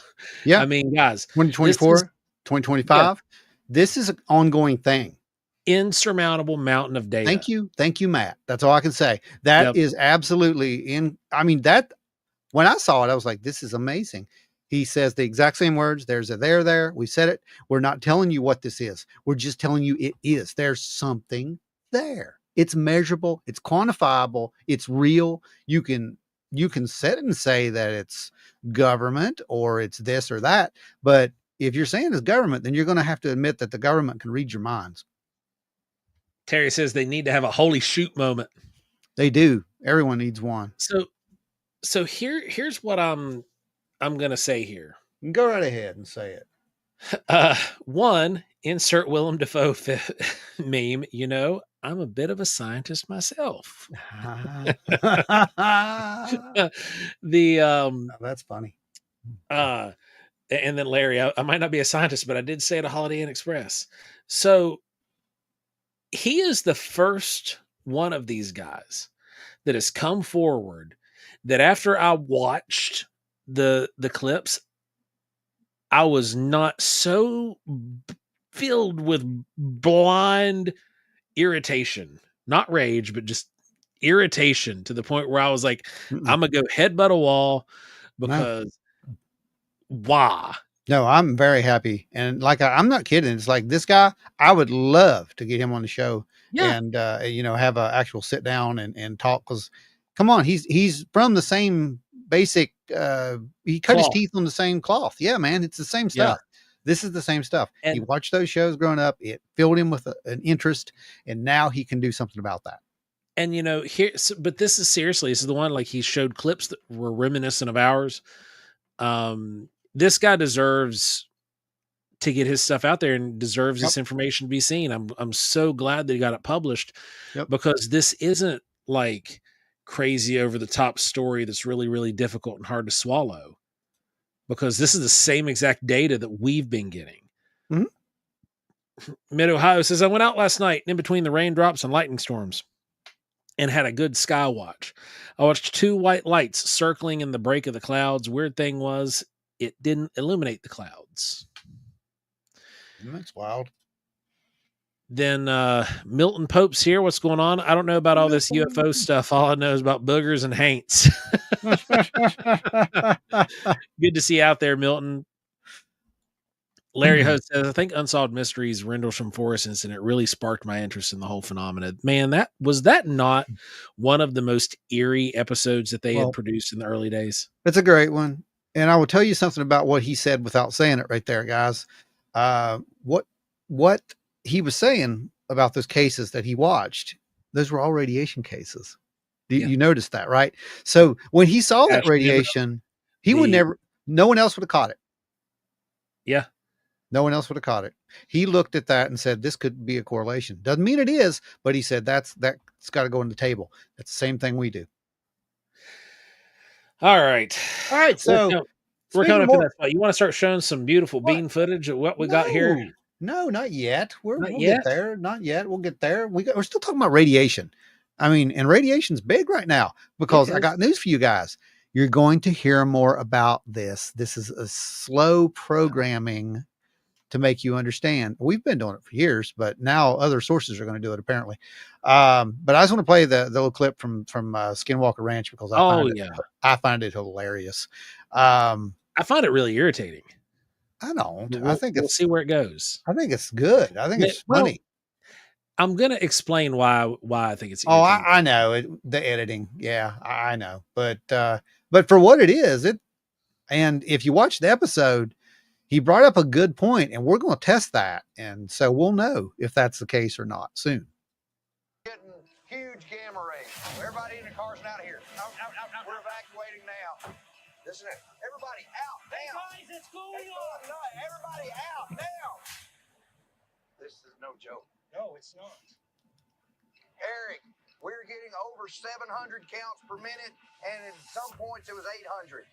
Yeah. I mean, guys, 2024, 2025. Yeah. This is an ongoing thing. Insurmountable mountain of data. Thank you, Matt. That's all I can say. That is absolutely when I saw it, I was like, this is amazing. He says the exact same words. There's a there. We said it. We're not telling you what this is. We're just telling you it is. There's something there. It's measurable. It's quantifiable. It's real. You can sit and say that it's government or it's this or that. But if you're saying it's government, then you're going to have to admit that the government can read your minds. Terry says they need to have a holy shoot moment. They do. Everyone needs one. So here's what I'm going to say here. Go right ahead and say it. One, insert Willem Dafoe meme. I'm a bit of a scientist myself. That's funny. And then Larry, I might not be a scientist, but I did say it at Holiday Inn Express. So he is the first one of these guys that has come forward that after I watched the clips, I was not so filled with blind irritation, not rage, but just irritation to the point where I was like, I'm gonna go headbutt a wall because why? No, I'm very happy. And I'm not kidding. It's like this guy, I would love to get him on the show and, have an actual sit down and talk. Cause come on, he's from the same basic, he cut his teeth on the same cloth. Yeah, man. It's the same stuff. Yeah. This is the same stuff. And he watched those shows growing up. It filled him with an interest, and now he can do something about that. And but this is the one, he showed clips that were reminiscent of ours. This guy deserves to get his stuff out there and deserves this information to be seen. I'm so glad that he got it published because this isn't crazy over the top story that's really, really difficult and hard to swallow, because this is the same exact data that we've been getting. Mid Ohio says, I went out last night in between the raindrops and lightning storms. and had a good sky watch. I watched 2 white lights circling in the break of the clouds. Weird thing was, it didn't illuminate the clouds. That's wild. Then Milton Pope's here. What's going on? I don't know about all this UFO stuff. All I know is about boogers and haints. Good to see you out there, Milton. Larry Host says, I think Unsolved Mysteries Rendlesham Forest incident really sparked my interest in the whole phenomenon. Man, that not one of the most eerie episodes that they had produced in the early days? It's a great one. And I will tell you something about what he said without saying it right there, guys. What he was saying about those cases that he watched, those were all radiation cases. You noticed that, right? So when he saw that radiation, no one else would have caught it. Yeah. No one else would have caught it. He looked at that and said, this could be a correlation. Doesn't mean it is, but he said, that's got to go on the table. That's the same thing we do. All right. So we're coming up to that spot. You want to start showing some beautiful bean footage of what we got here? No, not yet. We'll get there. Not yet. We'll get there. We're still talking about radiation. I mean, and radiation's big right now because I got news for you guys. You're going to hear more about this. This is a slow programming to make you understand. We've been doing it for years, but now other sources are going to do it apparently. But I just want to play the little clip from Skinwalker Ranch because I find it hilarious. I find it really irritating. I don't. We'll see where it goes. I think it's good. I think it's funny. I'm going to explain why I think it's irritating. I know the editing. Yeah, I know. But for what it is, and if you watch the episode, he brought up a good point, and we're going to test that. And so we'll know if that's the case or not soon. Getting huge gamma rays. Everybody in the cars and out of here. Out. We're evacuating now. Listen, everybody out now. Guys, it's going on. Everybody out now. This is no joke. No, it's not. Eric, we're getting over 700 counts per minute, and at some points it was 800.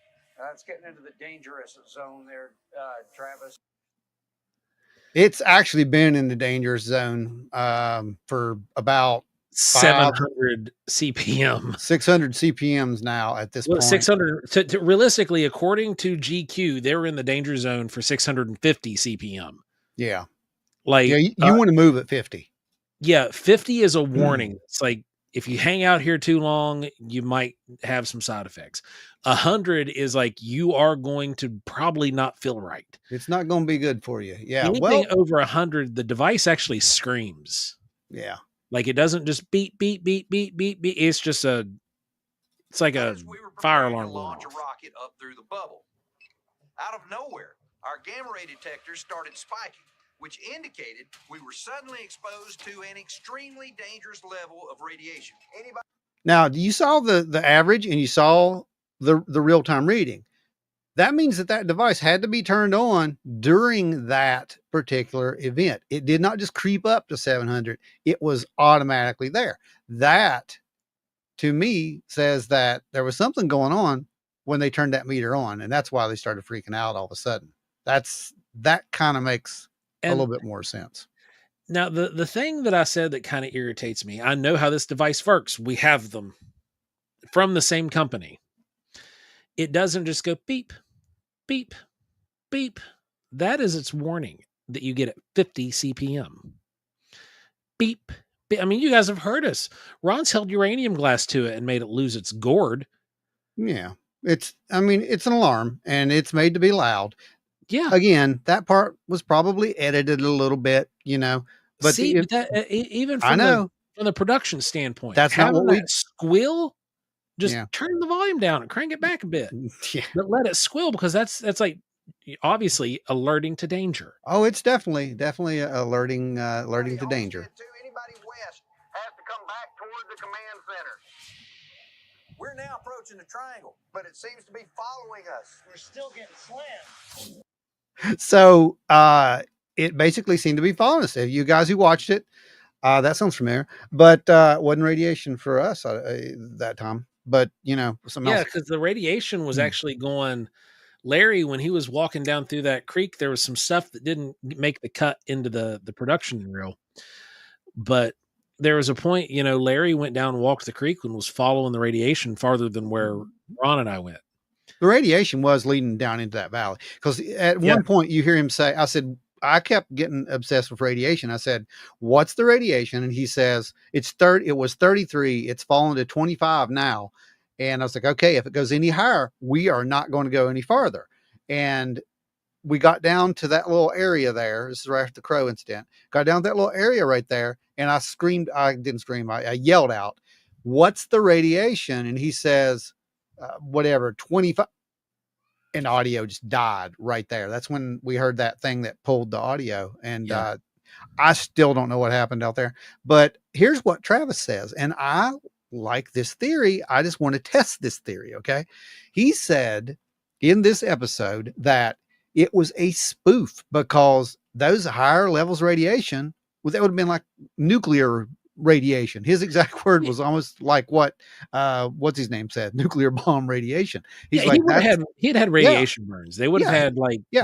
It's getting into the dangerous zone there, Travis. It's actually been in the dangerous zone for about 700 CPM. 600 CPMs now at this point. 600. Realistically, according to GQ, they were in the danger zone for 650 CPM. Yeah. Like you want to move at 50. Yeah, 50 is a warning. It's like if you hang out here too long, you might have some side effects. 100 is like you are going to probably not feel right. It's not going to be good for you. Yeah. Anything over 100, the device actually screams. Yeah. Like it doesn't just beep, beep, beep, beep, beep, beep. It's just it's like a fire alarm going off. Launch a rocket up through the bubble. Out of nowhere, our gamma ray detectors started spiking, which indicated we were suddenly exposed to an extremely dangerous level of radiation. Now, you saw the average and you saw the real-time reading. That means that device had to be turned on during that particular event. It did not just creep up to 700. It was automatically there. That, to me, says that there was something going on when they turned that meter on, and that's why they started freaking out all of a sudden. That kind of makes a little bit more sense. Now, the thing that I said that kind of irritates me, I know how this device works. We have them from the same company. It doesn't just go beep, beep, beep. That is its warning that you get at 50 CPM. Beep, beep. I mean, you guys have heard us. Ron's held uranium glass to it and made it lose its gourd. Yeah. It's an alarm and it's made to be loud. Yeah. Again, that part was probably edited a little bit, but even from the production standpoint, that's not what we squeal. Just turn the volume down and crank it back a bit. Yeah. But let it squeal because that's like obviously alerting to danger. Oh, it's definitely alerting to danger. Anybody west has to come back toward the command center. We're now approaching the triangle, but it seems to be following us. We're still getting slammed. So it basically seemed to be following us. You guys who watched it, that sounds familiar, but wasn't radiation for us that time. But something else. Because the radiation was actually going. Larry, when he was walking down through that creek, there was some stuff that didn't make the cut into the production reel. But there was a point, Larry went down and walked the creek and was following the radiation farther than where Ron and I went. The radiation was leading down into that valley, because at one point you hear him say, I kept getting obsessed with radiation. I said, what's the radiation? And he says, it was 33. It's fallen to 25 now. And I was like, okay, if it goes any higher, we are not going to go any farther. And we got down to that little area there. This is right after the crow incident. Got down to that little area right there. And I screamed. I didn't scream. I yelled out, what's the radiation? And he says, whatever, 25. And audio just died right there. That's when we heard that thing that pulled the audio. And I still don't know what happened out there. But here's what Travis says. And I like this theory. I just want to test this theory. Okay. He said in this episode that it was a spoof, because those higher levels of radiation, that would have been like nuclear radiation. His exact word was almost like what's his name said, nuclear bomb radiation. He's like, he'd had radiation burns. They would have had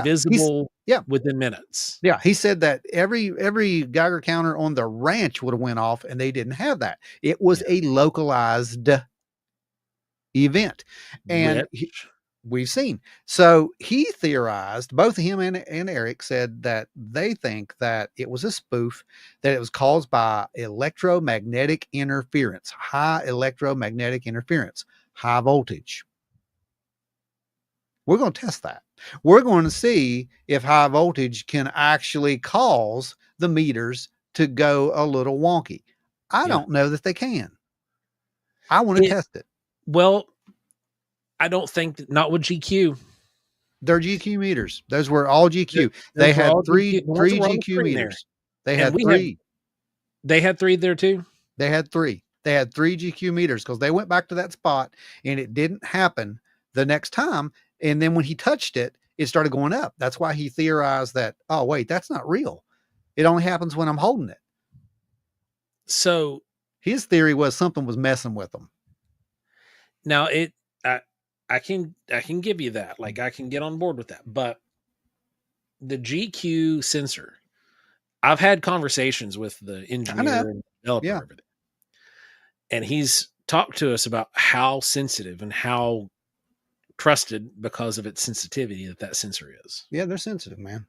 visible within minutes. Yeah. He said that every Geiger counter on the ranch would have went off, and they didn't have that. It was a localized event. And we've seen. So he theorized, both him and Eric said that they think that it was a spoof, that it was caused by electromagnetic interference, high electromagnetic interference, high voltage. We're going to test that. We're going to see if high voltage can actually cause the meters to go a little wonky. I don't know that they can. I want to test it. Well, I don't think, not with GQ. They're GQ meters. Those were all GQ. They had three GQ meters. They had three. They had three there too? They had three. They had three GQ meters, because they went back to that spot and it didn't happen the next time. And then when he touched it, it started going up. That's why he theorized that, oh, wait, that's not real. It only happens when I'm holding it. So his theory was something was messing with them. Now I can give you that. Like, I can get on board with that. But the GQ sensor, I've had conversations with the engineer and developer of it. And he's talked to us about how sensitive and how trusted, because of its sensitivity, that sensor is. Yeah, they're sensitive, man.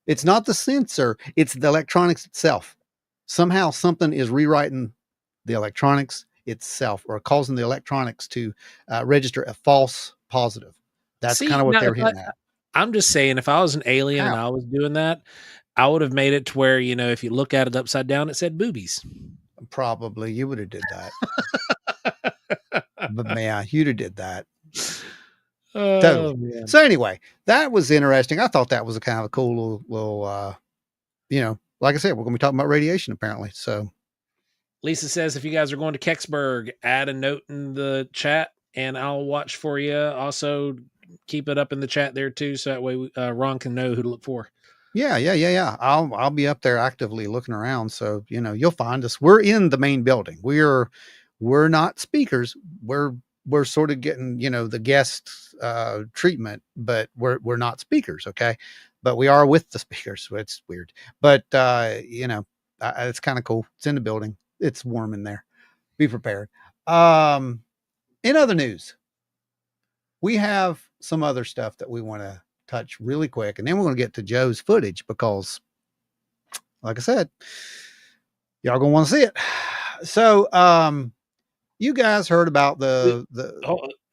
It's not the sensor, it's the electronics itself. Somehow something is rewriting the electronics itself, or causing the electronics to register a false positive. That's kind of what they were hitting at. I'm just saying, if I was an alien and I was doing that, I would have made it to where, if you look at it upside down, it said boobies. Probably you would have did that. But man, you'd have did that. Totally. So anyway, that was interesting. I thought that was a kind of a cool little like I said, we're going to be talking about radiation apparently. So Lisa says, if you guys are going to Kecksburg, add a note in the chat and I'll watch for you. Also keep it up in the chat there too. So that way Ron can know who to look for. Yeah. I'll be up there actively looking around. So, you'll find us. We're in the main building. We're not speakers. We're sort of getting, the guest treatment, but we're not speakers. Okay. But we are with the speakers. So it's weird, but it's kind of cool. It's in the building. It's warm in there. Be prepared. In other news, we have some other stuff that we want to touch really quick, and then we're going to get to Joe's footage, because like I said, y'all gonna want to see it. So you guys heard about the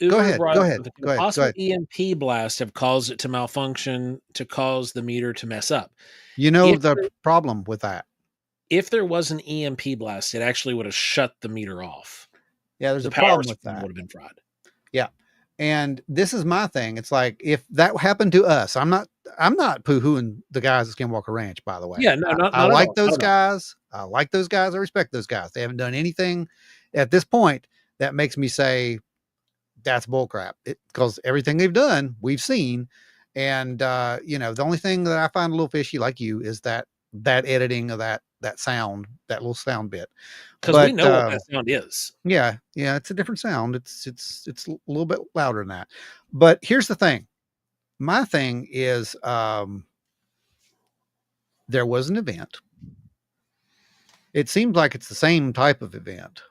go ahead. The possible EMP blast have caused it to malfunction, to cause the meter to mess up. The problem with that, if there was an EMP blast, it actually would have shut the meter off. Yeah, there's a problem with that. Would have been fried. Yeah. And this is my thing. It's like, if that happened to us, I'm not poo-hooing the guys at Skinwalker Ranch, by the way. Yeah, no, I like those guys. I like those guys. I respect those guys. They haven't done anything at this point that makes me say that's bullcrap, because everything they've done, we've seen. And, the only thing that I find a little fishy, like you, is that editing of that sound, that little sound bit. Because we know what that sound is. Yeah. It's a different sound. It's a little bit louder than that. But here's the thing. My thing is, there was an event It seems like it's the same type of event.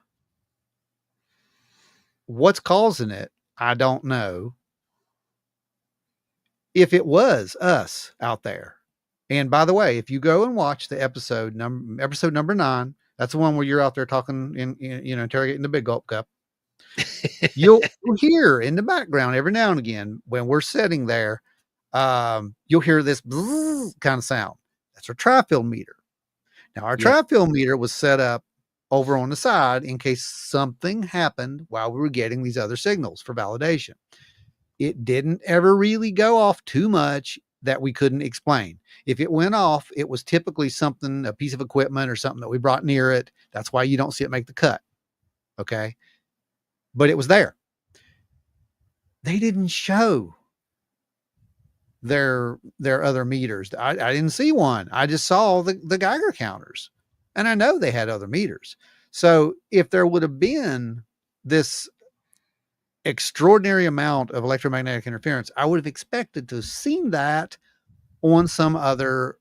What's causing it? I don't know. If it was us out there. And by the way, if you go and watch the episode number 9, that's the one where you're out there talking interrogating the big gulp cup. You'll hear in the background every now and again when we're sitting there, you'll hear this kind of sound. That's our tri-field meter. Now, our tri-field meter was set up over on the side in case something happened while we were getting these other signals for validation. It didn't ever really go off too much that we couldn't explain. If it went off, it was typically something, a piece of equipment or something that we brought near it. That's why you don't see it make the cut. Okay. But it was there. They didn't show their other meters. I didn't see one. I just saw the Geiger counters, and I know they had other meters. So if there would have been this extraordinary amount of electromagnetic interference, I would have expected to have seen that on some other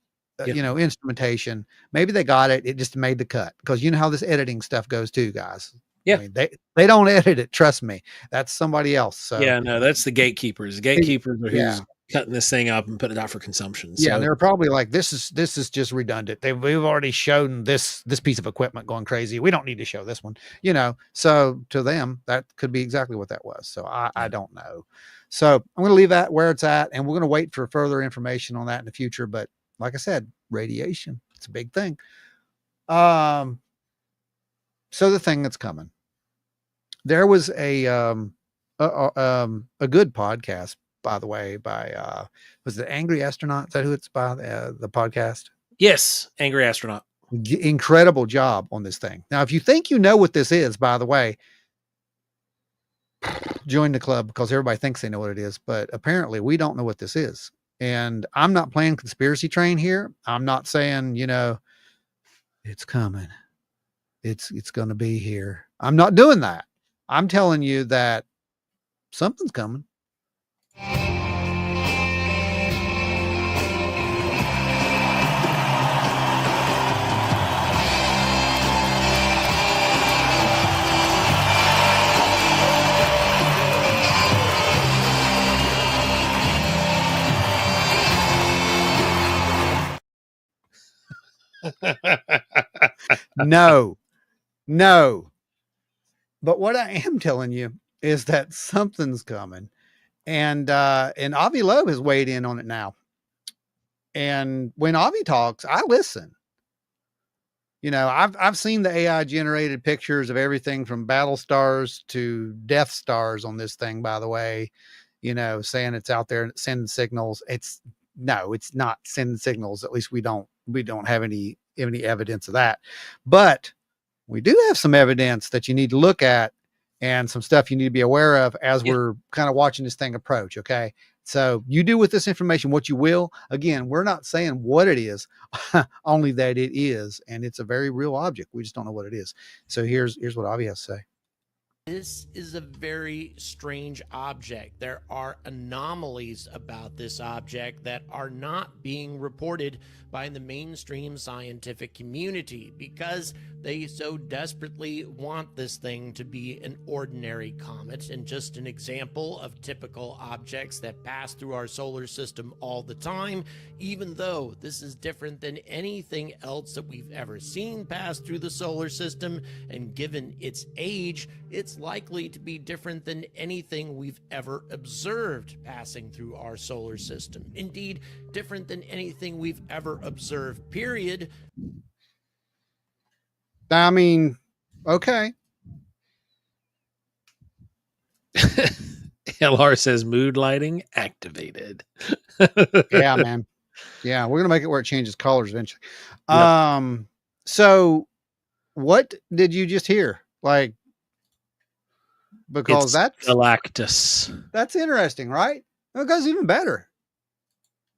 instrumentation. Maybe they got it. It just made the cut, because you know how this editing stuff goes too, guys. Yeah. I mean, they don't edit it. Trust me. That's somebody else. So yeah, no, that's the gatekeepers. The gatekeepers are who's cutting this thing up and putting it out for consumption. Yeah. So they're probably like, this is just redundant. We've already shown this piece of equipment going crazy. We don't need to show this one, so to them, that could be exactly what that was. So I don't know. So I'm going to leave that where it's at, and we're going to wait for further information on that in the future. But like I said, radiation, it's a big thing. So the thing that's coming, there was a good podcast, by the way, by was it Angry Astronaut? Is that who it's by, the podcast? Yes, Angry Astronaut. Incredible job on this thing. Now, if you think you know what this is, by the way, join the club, because everybody thinks they know what it is, but apparently we don't know what this is. And I'm not playing conspiracy train here. I'm not saying, it's coming. It's going to be here. I'm not doing that. I'm telling you that something's coming. No. But what I am telling you is that something's coming, and Avi Loeb has weighed in on it now. And when Avi talks, I listen. I've seen the AI generated pictures of everything from battle stars to Death Stars on this thing, by the way, saying it's out there and sending signals. It's not sending signals. At least we don't have any evidence of that, but we do have some evidence that you need to look at, and some stuff you need to be aware of as we're kind of watching this thing approach. Okay. So you do with this information what you will. Again, we're not saying what it is, only that it is, and it's a very real object. We just don't know what it is. So here's what Avi has to say. This is a very strange object. There are anomalies about this object that are not being reported by the mainstream scientific community because they so desperately want this thing to be an ordinary comet and just an example of typical objects that pass through our solar system all the time, even though this is different than anything else that we've ever seen pass through the solar system, and given its age, it's likely to be different than anything we've ever observed passing through our solar system. Indeed, different than anything we've ever observed, period. I mean, okay. LR says mood lighting activated. Yeah, man. Yeah, we're going to make it where it changes colors eventually. Yep. So what did you just hear? Like, because that's Galactus. That's interesting, right? It goes even better.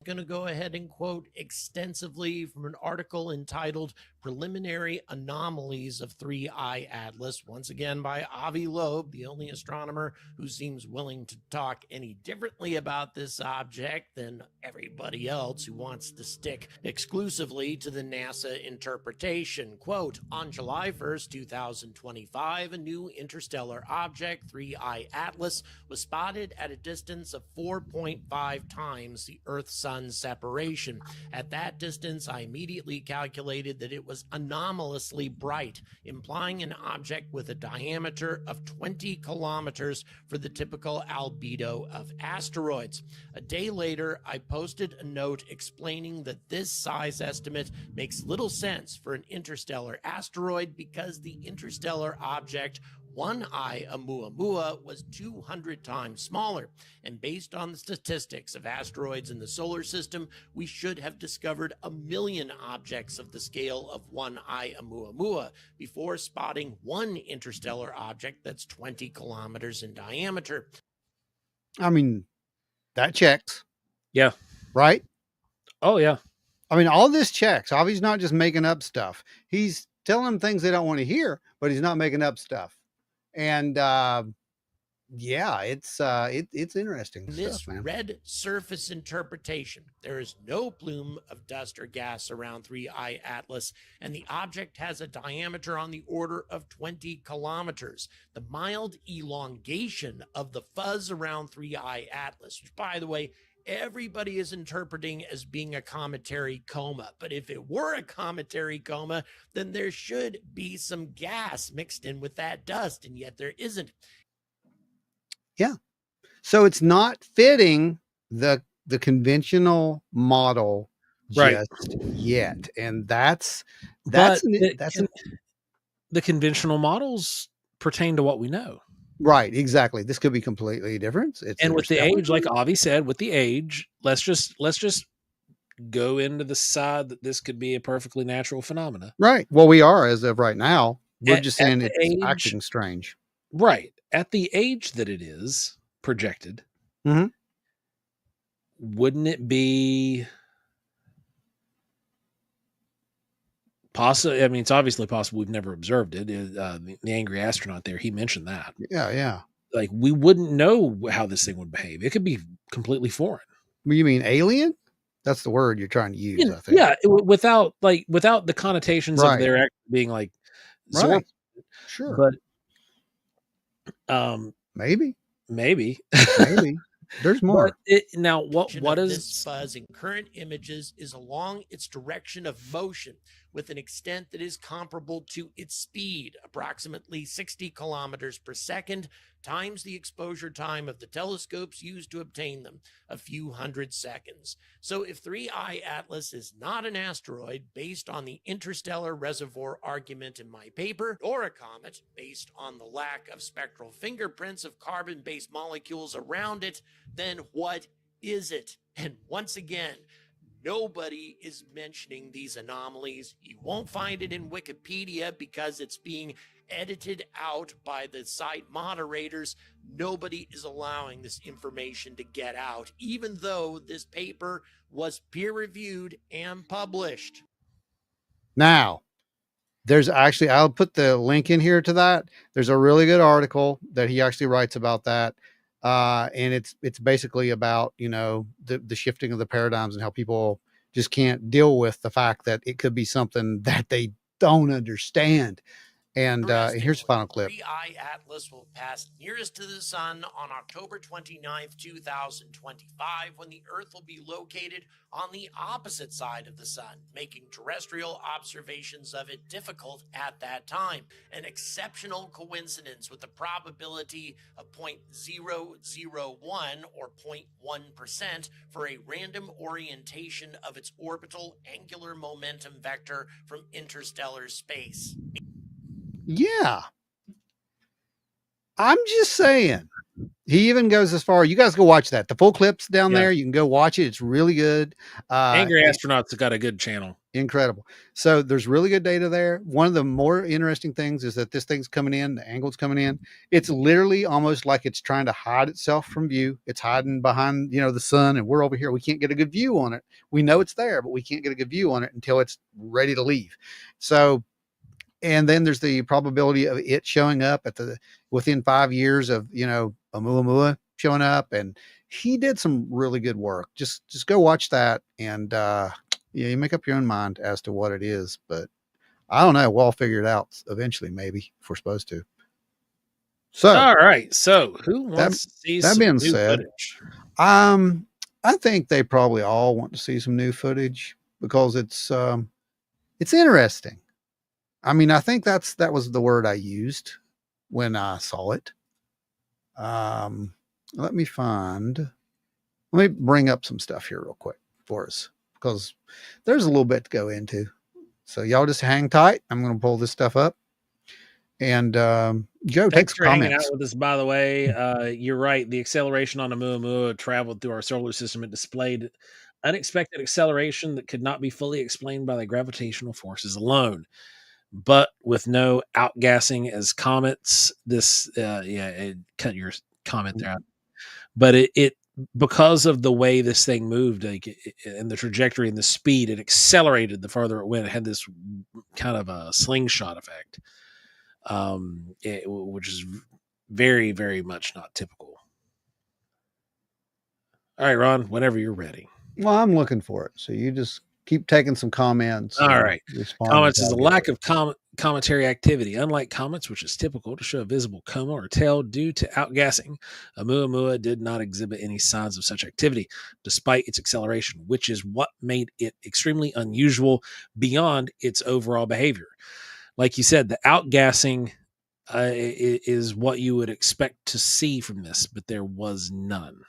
I'm going to go ahead and quote extensively from an article entitled Preliminary Anomalies of 3I Atlas, once again by Avi Loeb, the only astronomer who seems willing to talk any differently about this object than everybody else who wants to stick exclusively to the NASA interpretation. Quote, on July 1st, 2025, a new interstellar object, 3I Atlas, was spotted at a distance of 4.5 times the Earth-Sun separation. At that distance, I immediately calculated that it was anomalously bright, implying an object with a diameter of 20 kilometers for the typical albedo of asteroids. A day later, I posted a note explaining that this size estimate makes little sense for an interstellar asteroid because the interstellar object One-Eye Oumuamua was 200 times smaller, and based on the statistics of asteroids in the solar system, we should have discovered 1 million objects of the scale of One-Eye Oumuamua before spotting one interstellar object that's 20 kilometers in diameter. I mean, that checks. Yeah. Right? Oh, yeah. I mean, all this checks. Avi's not just making up stuff. He's telling them things they don't want to hear, but he's not making up stuff. And yeah, it's interesting This stuff, man. red surface interpretation, there is no plume of dust or gas around 3I Atlas, and the object has a diameter on the order of 20 kilometers. The mild elongation of the fuzz around 3I Atlas, which, by the way, everybody is interpreting as being a cometary coma. But if it were a cometary coma, then there should be some gas mixed in with that dust, and yet there isn't. Yeah. So it's not fitting the conventional model just yet. And that's the conventional models pertain to what we know. Right, exactly. This could be completely different. And with the age, like Avi said, with the age, let's just go into the side that this could be a perfectly natural phenomena. Right. Well, we are as of right now. We're just saying it's acting strange. Right. At the age that it is projected, wouldn't it be possible? I mean, it's obviously possible. We've never observed it. The angry astronaut there, he mentioned that. Yeah, yeah. Like, we wouldn't know how this thing would behave. It could be completely foreign. You mean alien? That's the word you're trying to use, I think. Yeah, without the connotations of their actually being like, right. Sure. But maybe. There's more. What is this fuzz in current images is along its direction of motion with an extent that is comparable to its speed, approximately 60 kilometers per second, times the exposure time of the telescopes used to obtain them, a few hundred seconds. So if 3I Atlas is not an asteroid based on the interstellar reservoir argument in my paper, or a comet based on the lack of spectral fingerprints of carbon-based molecules around it, then what is it? And once again, nobody is mentioning these anomalies. You won't find it in Wikipedia because it's being edited out by the site moderators. Nobody is allowing this information to get out, even though this paper was peer-reviewed and published. Now, there's actually, I'll put the link in here to that. There's a really good article that he actually writes about that. And it's basically about, the shifting of the paradigms and how people just can't deal with the fact that it could be something that they don't understand. And here's the final clip. 3I Atlas will pass nearest to the sun on October 29th, 2025, when the Earth will be located on the opposite side of the sun, making terrestrial observations of it difficult at that time. An exceptional coincidence with the probability of 0.001 or 0.1% for a random orientation of its orbital angular momentum vector from interstellar space. Yeah. I'm just saying. He even goes as far. You guys go watch that. The full clip's down there. You can go watch it. It's really good. Angry Astronaut's got a good channel. Incredible. So there's really good data there. One of the more interesting things is that this thing's coming in, the angle's coming in. It's literally almost like it's trying to hide itself from view. It's hiding behind, the sun, and we're over here. We can't get a good view on it. We know it's there, but we can't get a good view on it until it's ready to leave. So, and then there's the probability of it showing up within 5 years of, Oumuamua showing up. And he did some really good work. Just go watch that. And, you make up your own mind as to what it is, but I don't know. We'll all figure it out eventually, maybe, if we're supposed to. So, all right. So, who wants to see that some being new said, footage? I think they probably all want to see some new footage because it's interesting. I mean, I think that was the word I used when I saw it. Let me bring up some stuff here real quick for us, because there's a little bit to go into. So y'all just hang tight. I'm going to pull this stuff up. And Joe, Thanks take for some hanging comments. out with us, by the way. You're right. The acceleration on Oumuamua traveled through our solar system. It displayed unexpected acceleration that could not be fully explained by the gravitational forces alone, but with no outgassing as comets. It cut your comment there out. But it because of the way this thing moved, and the trajectory and the speed, it accelerated the farther it went. It had this kind of a slingshot effect, which is very, very much not typical. All right, Ron, whenever you're ready. Well, I'm looking for it. So you just keep taking some comments. All right. Comets is a lack of cometary activity. Unlike comets, which is typical to show a visible coma or tail due to outgassing, Oumuamua did not exhibit any signs of such activity, despite its acceleration, which is what made it extremely unusual beyond its overall behavior. Like you said, the outgassing is what you would expect to see from this, but there was none.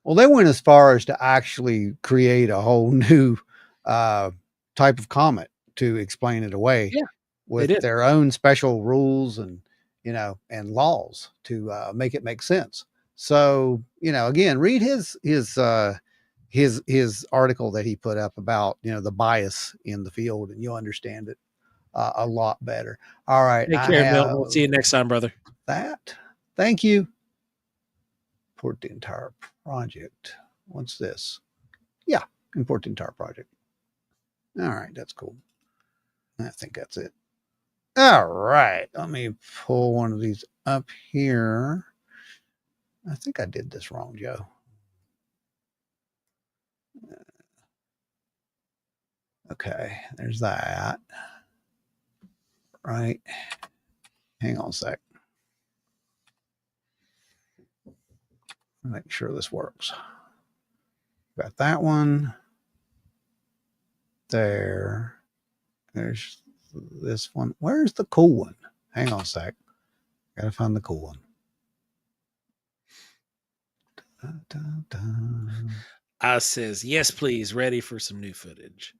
Well, they went as far as to actually create a whole new type of comet to explain it away, with their own special rules and laws to make it make sense. So again, read his article that he put up about the bias in the field, and you'll understand it a lot better. All right, take care, Milton. We'll see you next time, brother. Thank you. Import the entire project. What's this? Yeah, import the entire project. All right, that's cool. I think that's it. All right, let me pull one of these up here. I think I did this wrong, Joe. Okay, there's that. Right. Hang on a sec. Make sure this works. Got that one. There's this one. Where's the cool one? Hang on a sec. Gotta find the cool one. I says, yes, please. Ready for some new footage.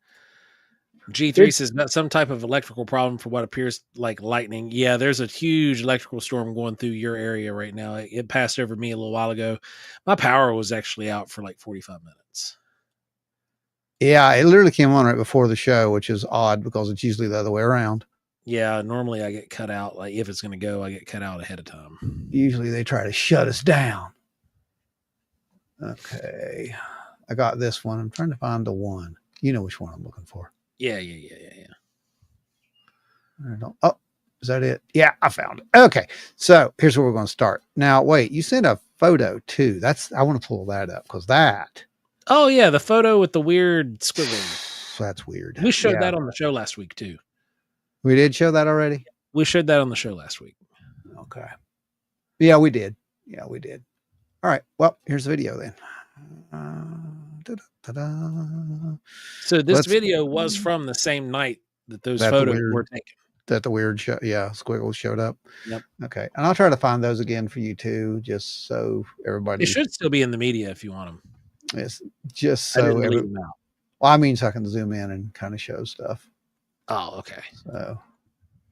G3 says about some type of electrical problem for what appears like lightning. Yeah, there's a huge electrical storm going through your area right now. It passed over me a little while ago. My power was actually out for like 45 minutes. Yeah, it literally came on right before the show, which is odd because it's usually the other way around. Yeah, normally I get cut out. Like if it's going to go, I get cut out ahead of time. Usually they try to shut us down. Okay, I got this one. I'm trying to find the one. You know which one I'm looking for. Yeah. Oh, is that it? Yeah, I found it. Okay, so here's where we're going to start. Now, wait, you sent a photo too. I want to pull that up because that. Oh yeah, the photo with the weird squiggle. That's weird. We showed that on the show last week too. We did show that already? We showed that on the show last week. Okay. Yeah, we did. All right. Well, here's the video then. So this video was from the same night that those photos were taken. That the weird squiggles showed up. Yep. Okay. And I'll try to find those again for you too, just so everybody. It should still be in the media if you want them. It's just so I mean, so I can zoom in and kind of show stuff. Oh, okay. So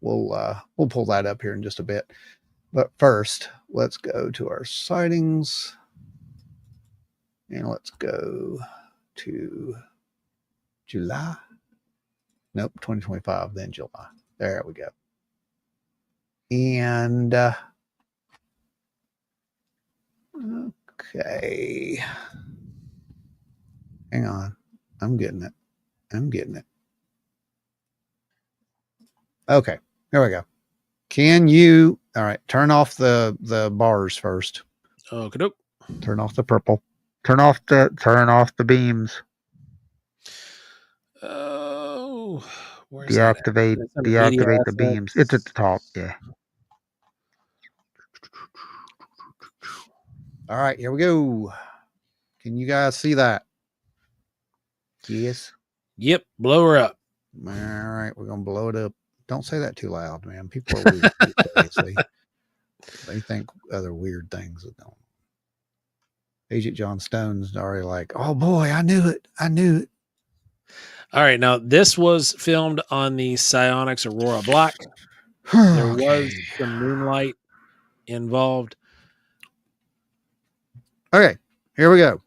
we'll pull that up here in just a bit. But first, let's go to our sightings. And let's go to July. Nope, 2025, then July. There we go. And okay. Hang on. I'm getting it. Okay, there we go. Can you, all right, turn off the bars first. Okay. Turn off the purple. Turn off the beams. Oh, deactivate the beams. It's at the top. Yeah. All right, here we go. Can you guys see that? Yes. Yep. Blow her up. All right, we're gonna blow it up. Don't say that too loud, man. People are weird. They think other weird things that don't. Agent John Stone's already like, oh boy, I knew it. All right, now this was filmed on the Psionics Aurora Black. There was some moonlight involved. Okay, here we go.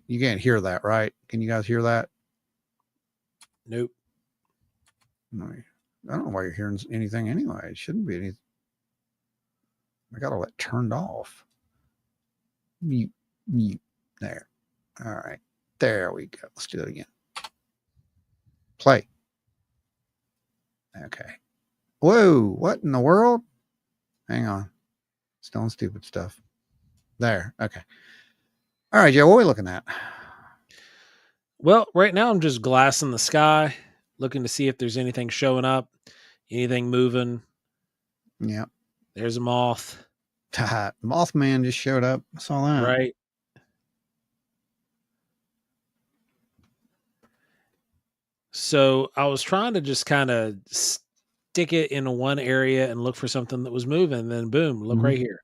You can't hear that, right? Can you guys hear that? Nope. I don't know why you're hearing anything anyway. It shouldn't be anything. I got all that turned off. Mute. There. All right. There we go. Let's do it again. Play. Okay. Whoa, what in the world? Hang on. Stone stupid stuff. There. Okay. All right, Joe, what are we looking at? Well, right now I'm just glassing the sky, looking to see if there's anything showing up, anything moving. Yeah. There's a moth. Mothman just showed up. I saw that. Right. So I was trying to just kind of stick it in one area and look for something that was moving. And then boom, look right here.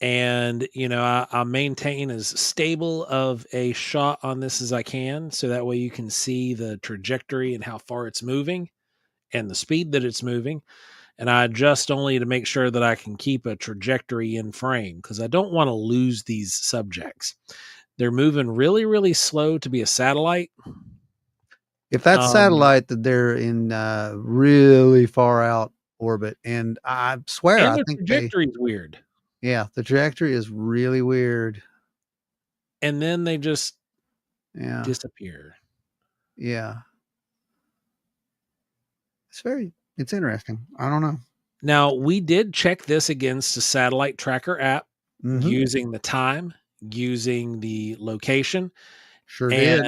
And, I maintain as stable of a shot on this as I can. So that way you can see the trajectory and how far it's moving and the speed that it's moving. And I adjust only to make sure that I can keep a trajectory in frame because I don't want to lose these subjects. They're moving really, really slow to be a satellite. If that's satellite, that they're in really far out orbit. And I swear, I think the trajectory is weird. Yeah, the trajectory is really weird. And then they just disappear. Yeah. It's interesting. I don't know. Now, we did check this against a satellite tracker app using the time, using the location. Sure did.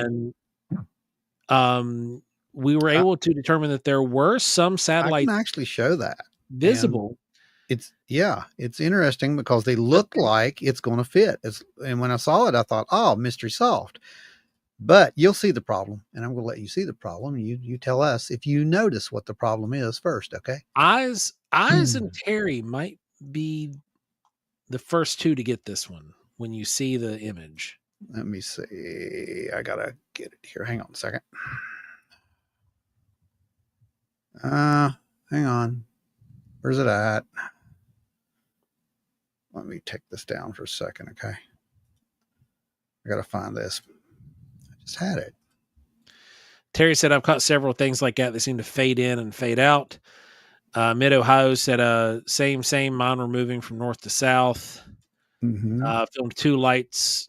And we were able to determine that there were some satellites I can actually show that visible. And it's interesting because they look like it's going to fit. And when I saw it, I thought, oh, mystery solved. But you'll see the problem, and I'm going to let you see the problem. You tell us if you notice what the problem is first, okay? Eyes and Terry might be the first two to get this one when you see the image. Let me see. I got to get it here. Hang on a second. Hang on. Where's it at? Let me take this down for a second, okay? I got to find this. Just had it. Terry said, I've caught several things like that. They seem to fade in and fade out. Mid-Ohio said, same. Mine were moving from north to south. Filmed two lights,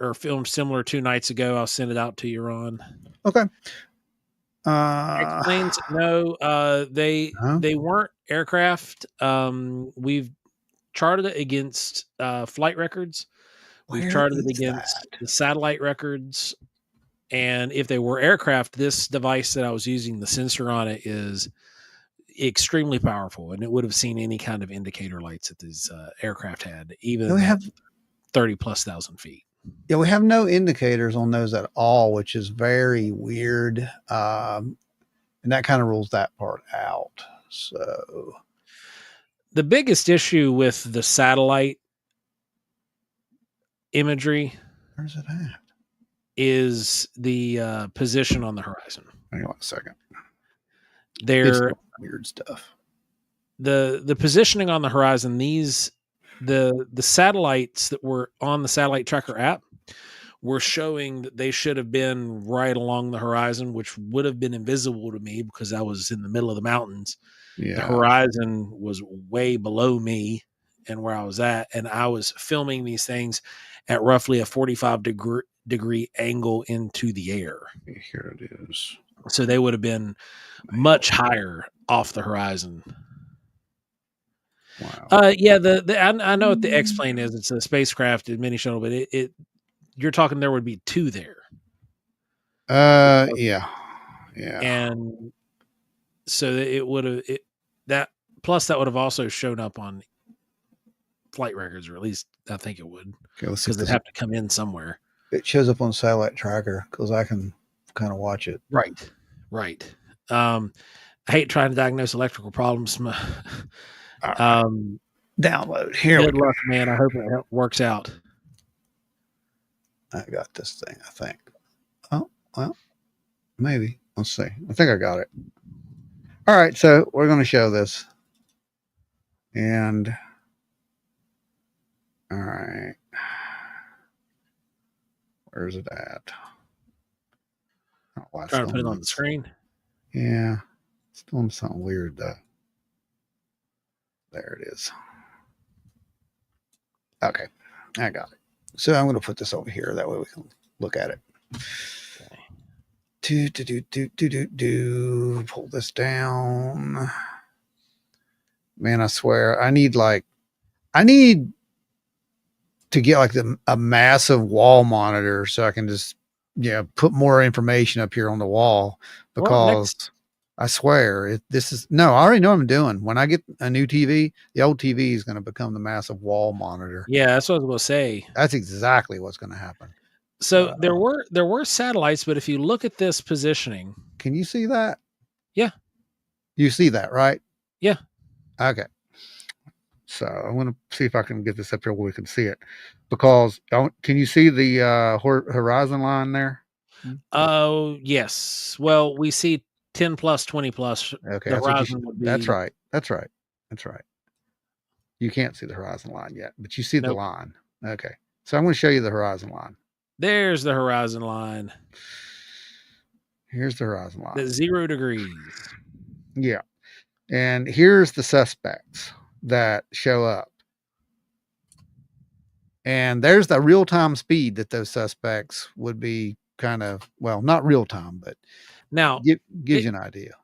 or filmed similar 2 nights ago. I'll send it out to you, Ron. Okay. Explains, no, they weren't aircraft. We've charted it against flight records. We've charted it against the satellite records. And if they were aircraft, this device that I was using, the sensor on it is extremely powerful, and it would have seen any kind of indicator lights that these aircraft had, even we have 30,000+ feet. Yeah, we have no indicators on those at all, which is very weird. And that kind of rules that part out. So the biggest issue with the satellite imagery, where's it at? Is the position on the horizon. Hang on a second. They're weird stuff. The positioning on the horizon, the satellites that were on the satellite tracker app were showing that they should have been right along the horizon, which would have been invisible to me because I was in the middle of the mountains. Yeah. The horizon was way below me and where I was at, and I was filming these things at roughly a 45-degree angle into the air. Here it is. So they would have been much higher off the horizon. Wow. Yeah, I know what the X-plane is. It's a spacecraft, a mini shuttle, but you're talking there would be two there. Yeah. And so it would have that would have also shown up on flight records, or at least I think it would, because they'd have to come in somewhere. It shows up on satellite tracker because I can kind of watch it. Right. I hate trying to diagnose electrical problems. Download here. Good luck, man. I hope it works out. I got this thing, I think. Oh, well, maybe. Let's see. I think I got it. All right, so we're going to show this. And, all right. Where's it at? Trying to put it on the screen. Yeah. It's doing something weird, though. There it is. Okay. I got it. So I'm going to put this over here. That way we can look at it. Pull this down. Man, I swear, I need to get like a massive wall monitor so I can just put more information up here on the wall, because I swear I already know what I'm doing. When I get a new TV, the old TV is going to become the massive wall monitor. Yeah, that's what I was going to say. That's exactly what's going to happen. So there were satellites, but if you look at this positioning, can you see that? Yeah. You see that, right? Yeah. Okay. So I'm going to see if I can get this up here where we can see it, because can you see the horizon line there? Oh, yes. Well, we see 10 plus, 20 plus. Okay. The horizon would be... That's right. You can't see the horizon line yet, but you see the line. Okay. So I'm going to show you the horizon line. There's the horizon line. Here's the horizon line. That's 0 degrees. Yeah. And here's the suspects that show up. And there's the real-time speed that those suspects would be kind of, well, not real-time, but now gives you an idea.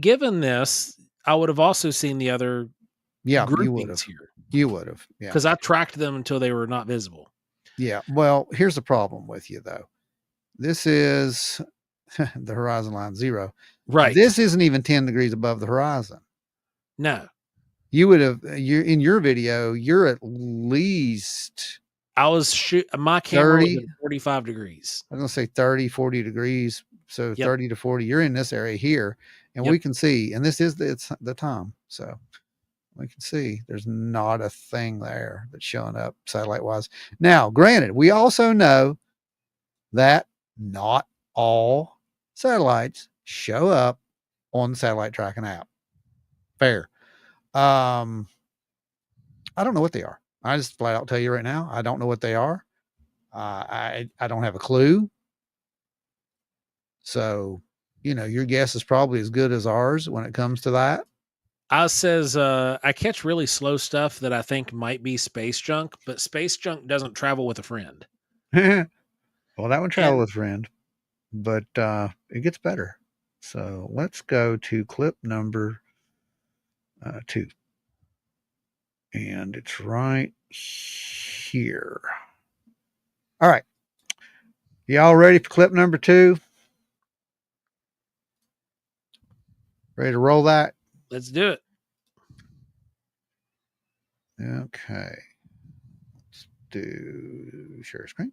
Given this, I would have also seen the other groupings here. You would have. Yeah. Because I tracked them until they were not visible. Yeah. Well, here's the problem with you, though. This is the horizon line 0. Right. This isn't even 10 degrees above the horizon. No. You would have, in your video, you're at least... my camera was at 45 degrees. I was going to say 30, 40 degrees. So 30 to 40, you're in this area here, and we can see, and this is the time. So we can see there's not a thing there that's showing up satellite wise. Now, granted, we also know that not all satellites show up on the satellite tracking app. Fair. I don't know what they are. I just flat out tell you right now, I don't know what they are. I don't have a clue. So, your guess is probably as good as ours when it comes to that. I catch really slow stuff that I think might be space junk, but space junk doesn't travel with a friend. Well, that would travel with a friend, but it gets better. So let's go to clip number 2. And it's right here. All right. Y'all ready for clip number 2? Ready to roll that? Let's do it. Okay. Let's do share screen.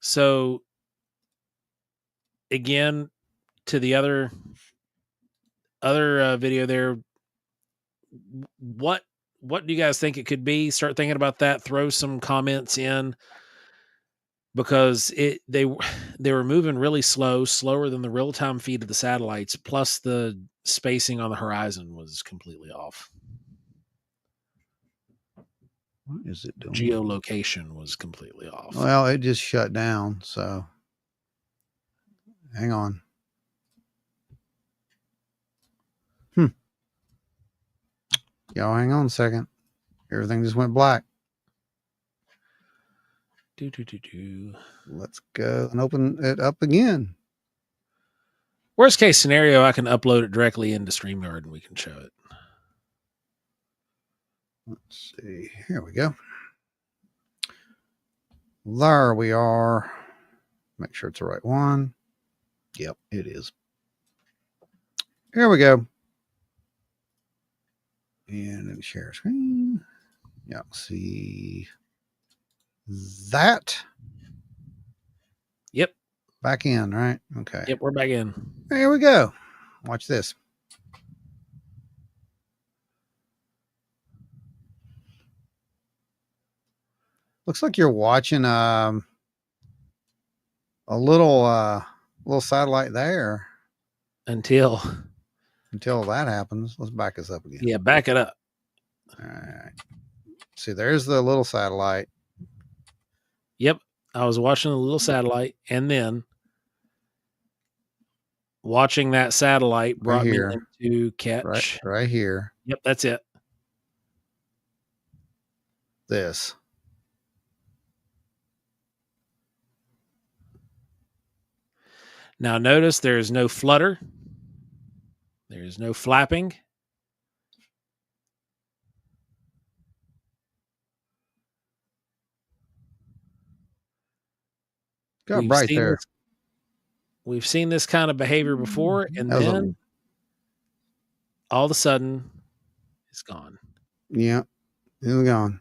So again, to the other video there, what do you guys think it could be? Start thinking about that. Throw some comments in, because they were moving really slower than the real-time feed of the satellites, plus the spacing on the horizon was completely off. What is it doing? Geolocation was completely off. Well, it just shut down. So hang on. Y'all hang on a second. Everything just went black. Let's go and open it up again. Worst case scenario, I can upload it directly into StreamYard and we can show it. Let's see. Here we go. There we are. Make sure it's the right one. Yep, it is. Here we go. And then share screen. Yeah, see that. Yep. Back in, right? Okay. Yep, we're back in. There we go. Watch this. Looks like you're watching a little satellite there. Until that happens. Let's back us up again. Yeah, back it up. All right. See, there's the little satellite. Yep. I was watching the little satellite, and then watching that satellite brought me into catch. Right here. Yep, that's it. This. Now notice there's no flutter. There's no flapping. Got right there. We've seen this kind of behavior before, and then all of a sudden, it's gone. Yeah, it's gone.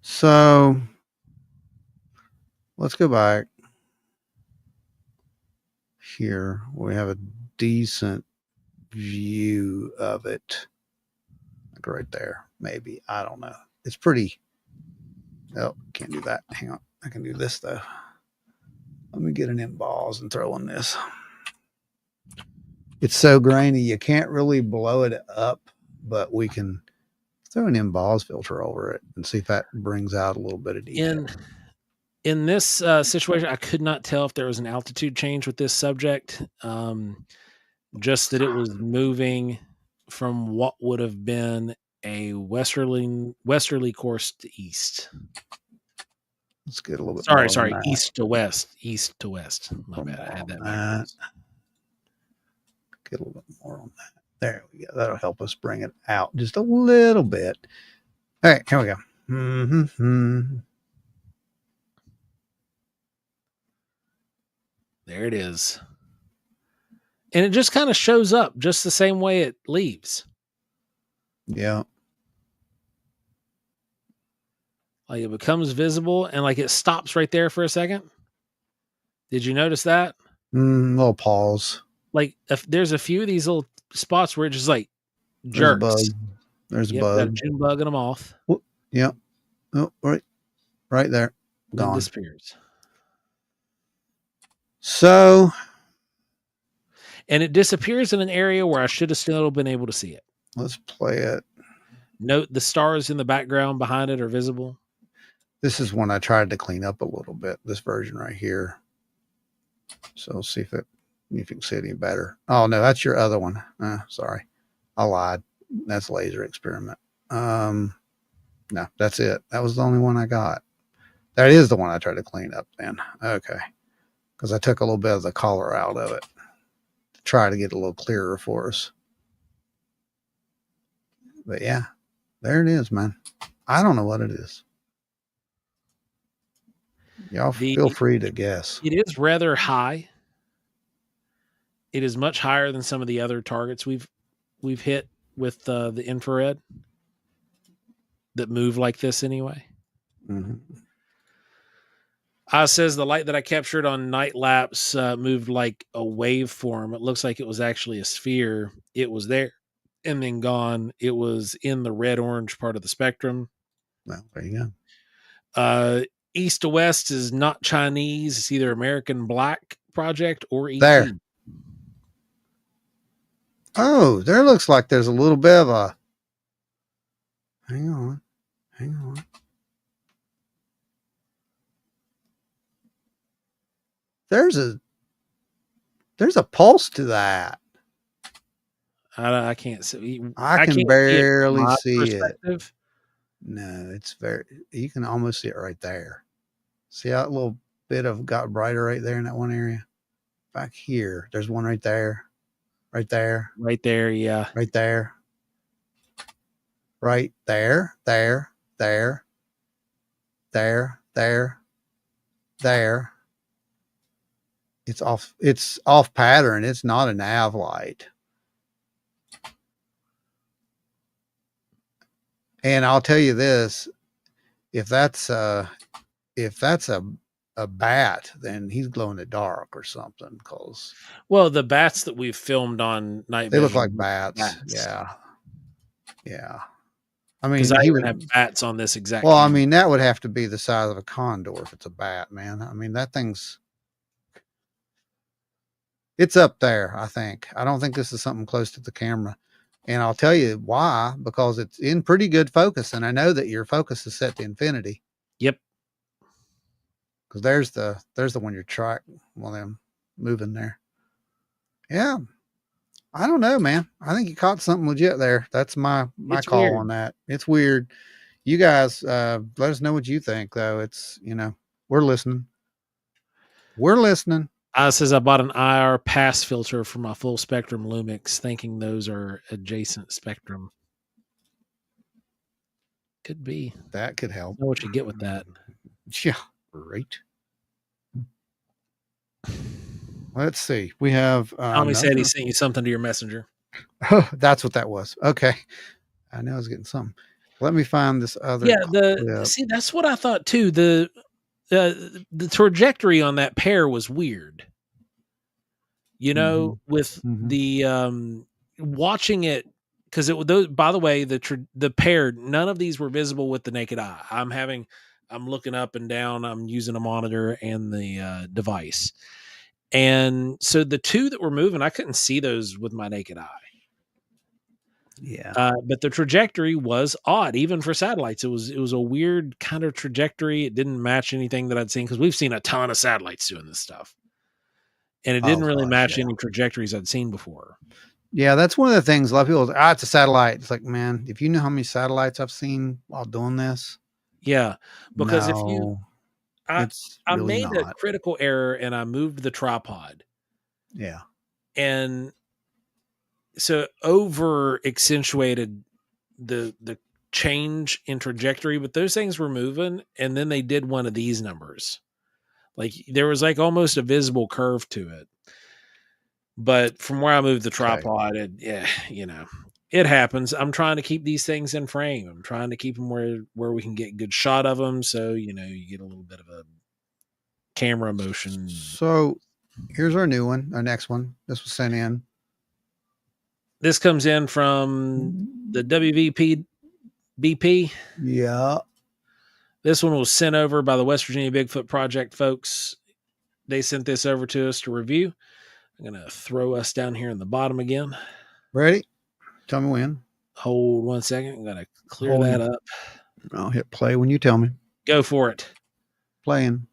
So let's go back. Here we have a decent view of it. Like right there, maybe. I don't know. It's pretty. Oh, can't do that. Hang on. I can do this though. Let me get an emboss and throw on this. It's so grainy, you can't really blow it up, but we can throw an emboss filter over it and see if that brings out a little bit of detail. In this situation, I could not tell if there was an altitude change with this subject. Just that it was moving from what would have been a westerly course to east. Let's get a little bit. Sorry, east to west. My bad. I had that. Get a little bit more on that. There we go. That'll help us bring it out just a little bit. All right, here we go. There it is. And it just kind of shows up just the same way it leaves. Yeah. Like it becomes visible and like it stops right there for a second. Did you notice that? Little pause. Like if there's a few of these little spots where it just like jerks. There's a bug. Got a June bug and a moth. Yep. Oh, right there. Gone. It disappears. So. And it disappears in an area where I should have still been able to see it. Let's play it. Note the stars in the background behind it are visible. This is one I tried to clean up a little bit. This version right here. So see if you can see it any better. Oh no, that's your other one. Sorry, I lied. That's laser experiment. No, that's it. That was the only one I got. That is the one I tried to clean up then. Okay, because I took a little bit of the color out of it to try to get it a little clearer for us. But yeah, there it is, man. I don't know what it is. Y'all feel free to guess. It is rather high. It is much higher than some of the other targets we've hit with the infrared that move like this anyway. Mm-hmm. Says the light that I captured on night lapse moved like a waveform. It looks like it was actually a sphere. It was there and then gone. It was in the red-orange part of the spectrum. Well, there you go. East to west is not Chinese. It's either American Black Project or ET. There. Oh, there looks like there's a little bit of a Hang on. Hang on. There's a pulse to that. I can't see. I can can't barely see see it. perspective. No, it's you can almost see it right there. See that little bit of got brighter right there in that one area? Back here, there's one right there. Right there. Right there, yeah. Right there. Right there. There. There. There. There. There. It's off pattern. It's not a nav light. And I'll tell you this, if that's a bat, then he's glow in the dark or something. Cause well, the bats that we've filmed on night they vision look like bats. Yeah. Yeah. I mean, because I he even would have bats on this exact. well, I camera. mean, that would have to be the size of a condor if it's a bat, man. I mean, that thing's it's up there, I think. I don't think this is something close to the camera. And I'll tell you why, because it's in pretty good focus. And I know that your focus is set to infinity. Yep. Because there's the one you're tracking while I'm moving there. Yeah. I don't know, man. I think you caught something legit there. That's my It's call weird. on that. It's weird. You guys let us know what you think, though. It's, we're listening. We're listening. Says I bought an IR pass filter for my full spectrum Lumix, thinking those are adjacent spectrum. Could be. That could help. Know what you get with that. Yeah, great. Let's see. We have Tommy said he sent you something to your messenger. Oh, that's what that was. Okay. I know I was getting something. Let me find this other clip. See, that's what I thought too. The trajectory on that pair was weird. With the watching it, because by the way, the pair, none of these were visible with the naked eye. I'm looking up and down. I'm using a monitor and the device. And so the two that were moving, I couldn't see those with my naked eye. Yeah. But the trajectory was odd, even for satellites. It was a weird kind of trajectory. It didn't match anything that I'd seen, because we've seen a ton of satellites doing this stuff. And it didn't really match any trajectories I'd seen before. Yeah, that's one of the things a lot of people say, it's a satellite. It's like, man, if you know how many satellites I've seen while doing this. Yeah, because I really made a critical error and I moved the tripod. Yeah. And so over accentuated the change in trajectory, but those things were moving, and then they did one of these numbers. Like there was like almost a visible curve to it. But from where I moved the tripod, it happens. I'm trying to keep these things in frame. I'm trying to keep them where we can get good shot of them. So, you get a little bit of a camera motion. So here's our new one, our next one. This was sent in. This comes in from the WVP BP. Yeah. This one was sent over by the West Virginia Bigfoot Project folks. They sent this over to us to review. I'm going to throw us down here in the bottom again. Ready? Tell me when. Hold 1 second. I'm going to clear that up. I'll hit play when you tell me. Go for it. Playing.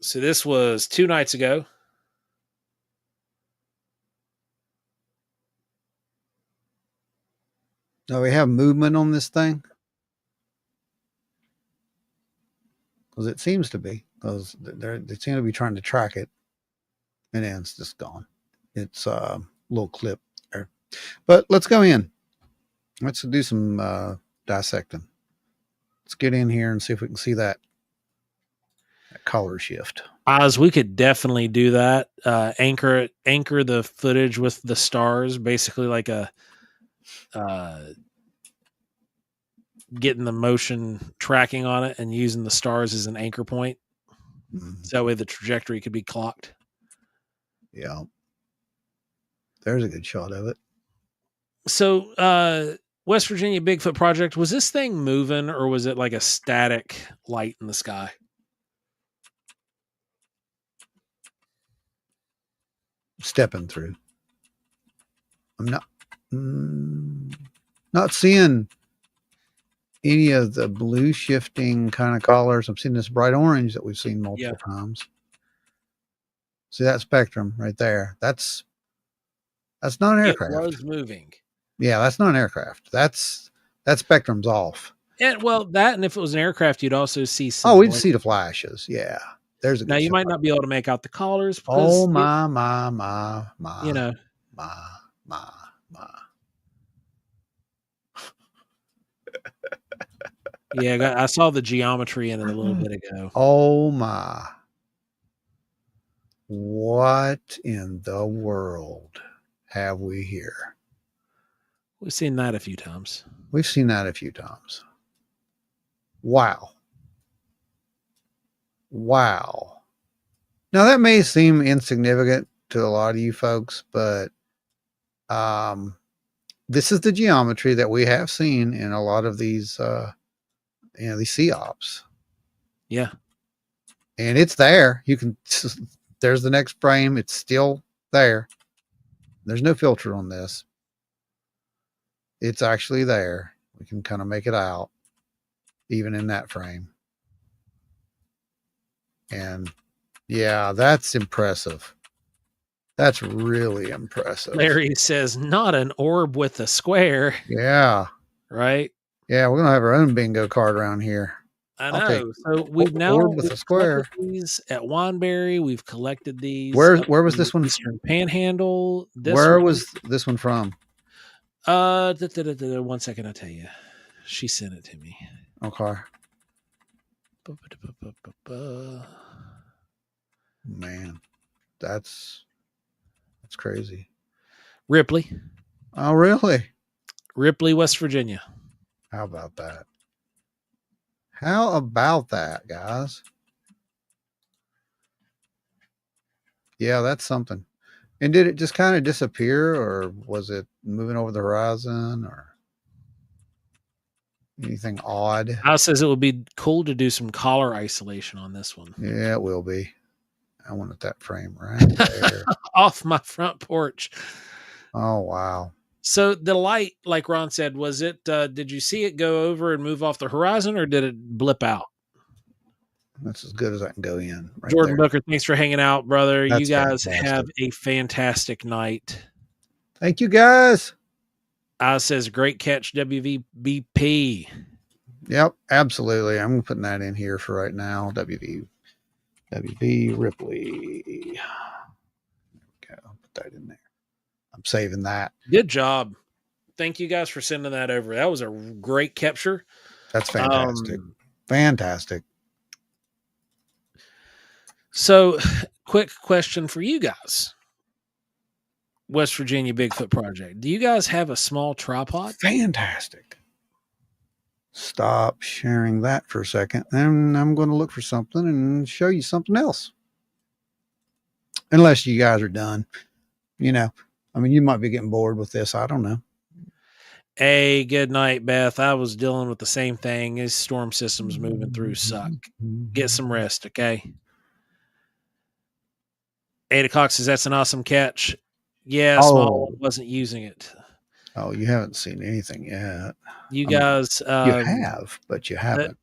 So this was 2 nights ago. Do we have movement on this thing? Because it seems to be. Because they seem to be trying to track it. And then it's just gone. It's a little clip there. But let's go in. Let's do some dissecting. Let's get in here and see if we can see that color shift. Oz, we could definitely do that. Anchor the footage with the stars, basically like a getting the motion tracking on it and using the stars as an anchor point. Mm-hmm. So that way the trajectory could be clocked. Yeah. There's a good shot of it. So West Virginia Bigfoot Project, was this thing moving or was it like a static light in the sky? Stepping through. I'm not seeing any of the blue shifting kind of colors. I'm seeing this bright orange that we've seen multiple times. See that spectrum right there? That's not an aircraft. It was moving. Yeah, that's not an aircraft. That spectrum's off. And well, that, and if it was an aircraft, you'd also see some. Oh, we'd see the flashes. Yeah. There's a now you might not be able to make out the colors. Oh my. You know, my. Yeah, I saw the geometry in it a little bit ago. Oh my. What in the world have we here? We've seen that a few times. We've seen that a few times. Wow. Wow. Now that may seem insignificant to a lot of you folks, but this is the geometry that we have seen in a lot of these these SEOPs. Yeah. And it's there. You can there's the next frame. It's still there. There's no filter on this. It's actually there. We can kind of make it out even in that frame. And yeah, that's impressive. That's really impressive. Larry says, not an orb with a square. Yeah. Right? Yeah, we're going to have our own bingo card around here. I know. So we've now with a square. These at Wanbury. We've collected these. Where was this one? Eastern Panhandle. Where was this one from? 1 second, I'll tell you. She sent it to me. Okay. Man, that's crazy. Ripley. Oh, really? Ripley, West Virginia. How about that? How about that, guys? Yeah, that's something. And did it just kind of disappear, or was it moving over the horizon, or anything odd? House says it would be cool to do some collar isolation on this one. Yeah, it will be. I wanted that frame right there. Off my front porch. Oh, wow. So the light, like Ron said, was it, did you see it go over and move off the horizon, or did it blip out? That's as good as I can go in. Right Jordan there. Booker, thanks for hanging out, brother. That's you guys fantastic. have a fantastic night. Thank you, guys. Says, great catch, WVBP. Yep, absolutely. I'm putting that in here for right now. WV Ripley. There we go. I'll put that in there. I'm saving that. Good job. Thank you guys for sending that over. That was a great capture. That's fantastic. Fantastic. So, quick question for you guys. West Virginia Bigfoot Project. Do you guys have a small tripod? Fantastic. Stop sharing that for a second. Then I'm going to look for something and show you something else. Unless you guys are done. You know, I mean, you might be getting bored with this. I don't know. Hey, good night, Beth. I was dealing with the same thing. These storm systems moving through suck. Get some rest, okay? 8 o'clock says that's an awesome catch. Yeah, small one wasn't using it. Oh, you haven't seen anything yet. You guys, you have, but you haven't.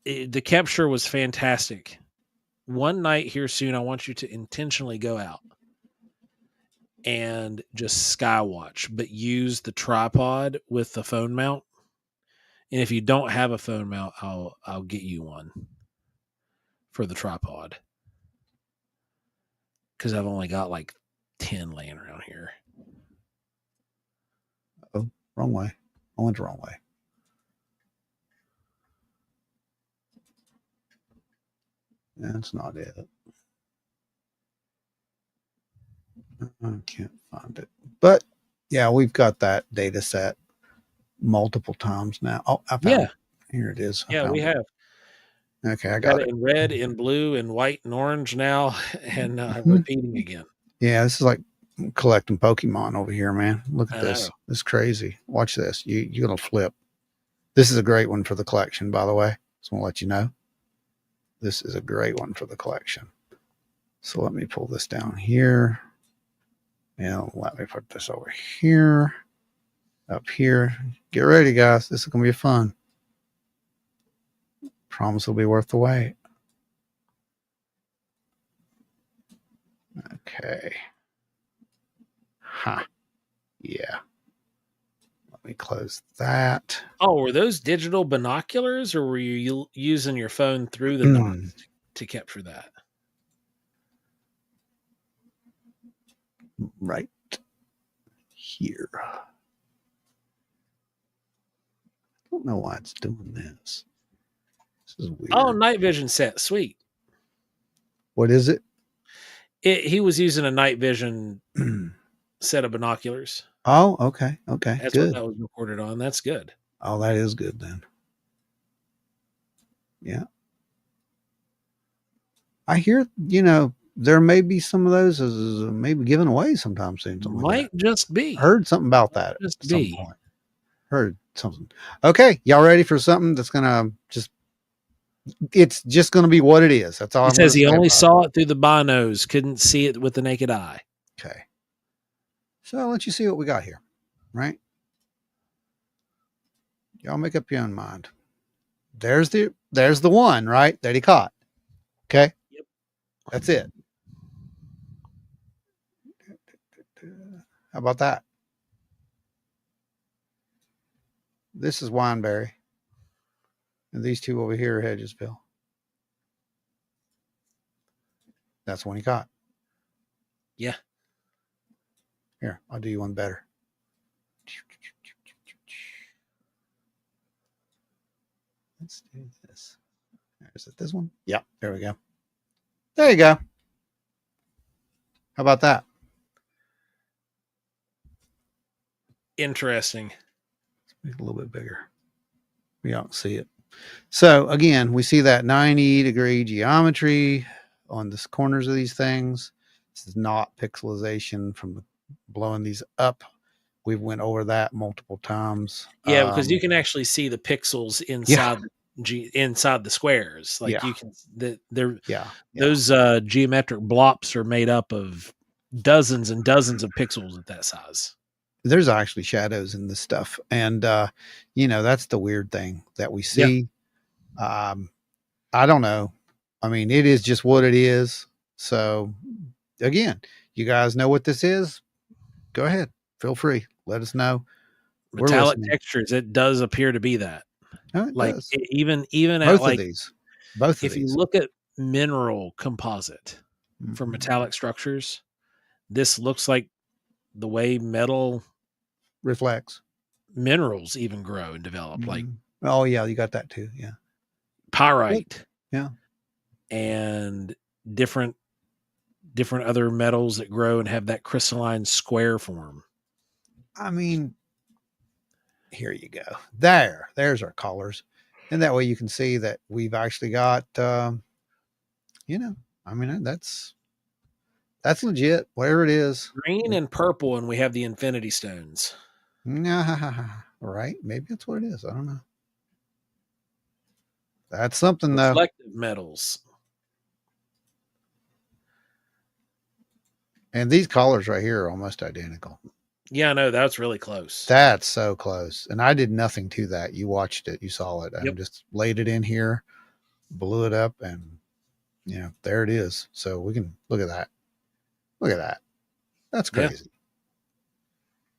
The capture was fantastic. One night here soon, I want you to intentionally go out and just sky watch, but use the tripod with the phone mount. And if you don't have a phone mount, I'll get you one for the tripod. Because I've only got like 10 laying around here. Oh, wrong way. I went the wrong way. That's not it. I can't find it. But yeah, we've got that data set multiple times now. Oh, I found it. Here it is. Yeah, we have. Okay, I got it. In red, in blue, in white, and orange now, and repeating again. Yeah, this is like collecting Pokemon over here, man. Look at this. This is crazy. Watch this. You're going to flip. This is a great one for the collection, by the way. Just want to let you know. This is a great one for the collection. So let me pull this down here. Let me put this over here, up here. Get ready, guys. This is going to be fun. Promise it'll be worth the wait. Okay. Yeah. Let me close that. Oh, were those digital binoculars, or were you using your phone through the dots to capture that? Right here. I don't know why it's doing this. This is weird. Oh, night vision set. Sweet. What is it? He was using a night vision set of binoculars. Oh, okay. Okay. That's good. what that was recorded on. That's good. Oh, that is good then. Yeah. I hear, there may be some of those as maybe given away sometime soon. Might just be. Heard something about that Just at some be. point. Heard something. Okay. Y'all ready for something that's going to it's just going to be what it is. That's all. He says he only saw it through the binos, couldn't see it with the naked eye. Okay. So I'll let you see what we got here, right? Y'all make up your own mind. There's the one, right, that he caught. Okay. Yep. That's it. How about that? This is Wineberry. And these two over here are Hedgesville. That's one he caught. Yeah. Here, I'll do you one better. Let's do this. Is it this one? Yeah, there we go. There you go. How about that? Interesting. Let's make it a little bit bigger. We don't see it. So again, we see that 90-degree geometry on the corners of these things. This is not pixelization from blowing these up. We went over that multiple times. Yeah, because you can actually see the pixels inside inside the squares. Like you can those geometric blobs are made up of dozens and dozens of pixels at that size. There's actually shadows in this stuff. And that's the weird thing that we see. Yeah. I don't know. I mean, it is just what it is. So again, you guys know what this is. Go ahead. Feel free. Let us know. Metallic textures. It does appear to be that. Oh, like does. Even both at like of these. Both of if these. you look at mineral composite for metallic structures, this looks like the way metal reflects. Minerals even grow and develop. Like oh yeah, you got that too. Yeah. Pyrite. Yeah. And different other metals that grow and have that crystalline square form. I mean, here you go. There's our colors. And that way you can see that we've actually got, I mean, that's legit, whatever it is. Green and purple, and we have the infinity stones. Right. Maybe that's what it is. I don't know. That's something though. Reflective metals. And these colors right here are almost identical. Yeah, no, that's really close. That's so close. And I did nothing to that. You watched it. You saw it. I just laid it in here, blew it up, and there it is. So we can look at that. Look at that. That's crazy. Yeah.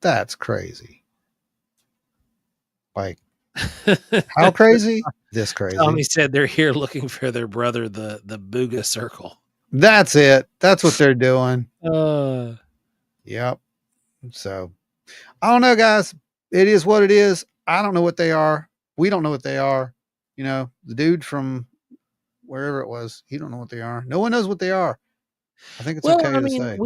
That's crazy. Like, how crazy? This crazy. Tommy said they're here looking for their brother, the Booga Circle. That's it. That's what they're doing. Yep. So I don't know, guys. It is what it is. I don't know what they are. We don't know what they are. The dude from wherever it was, he don't know what they are. No one knows what they are. I think it's okay to say.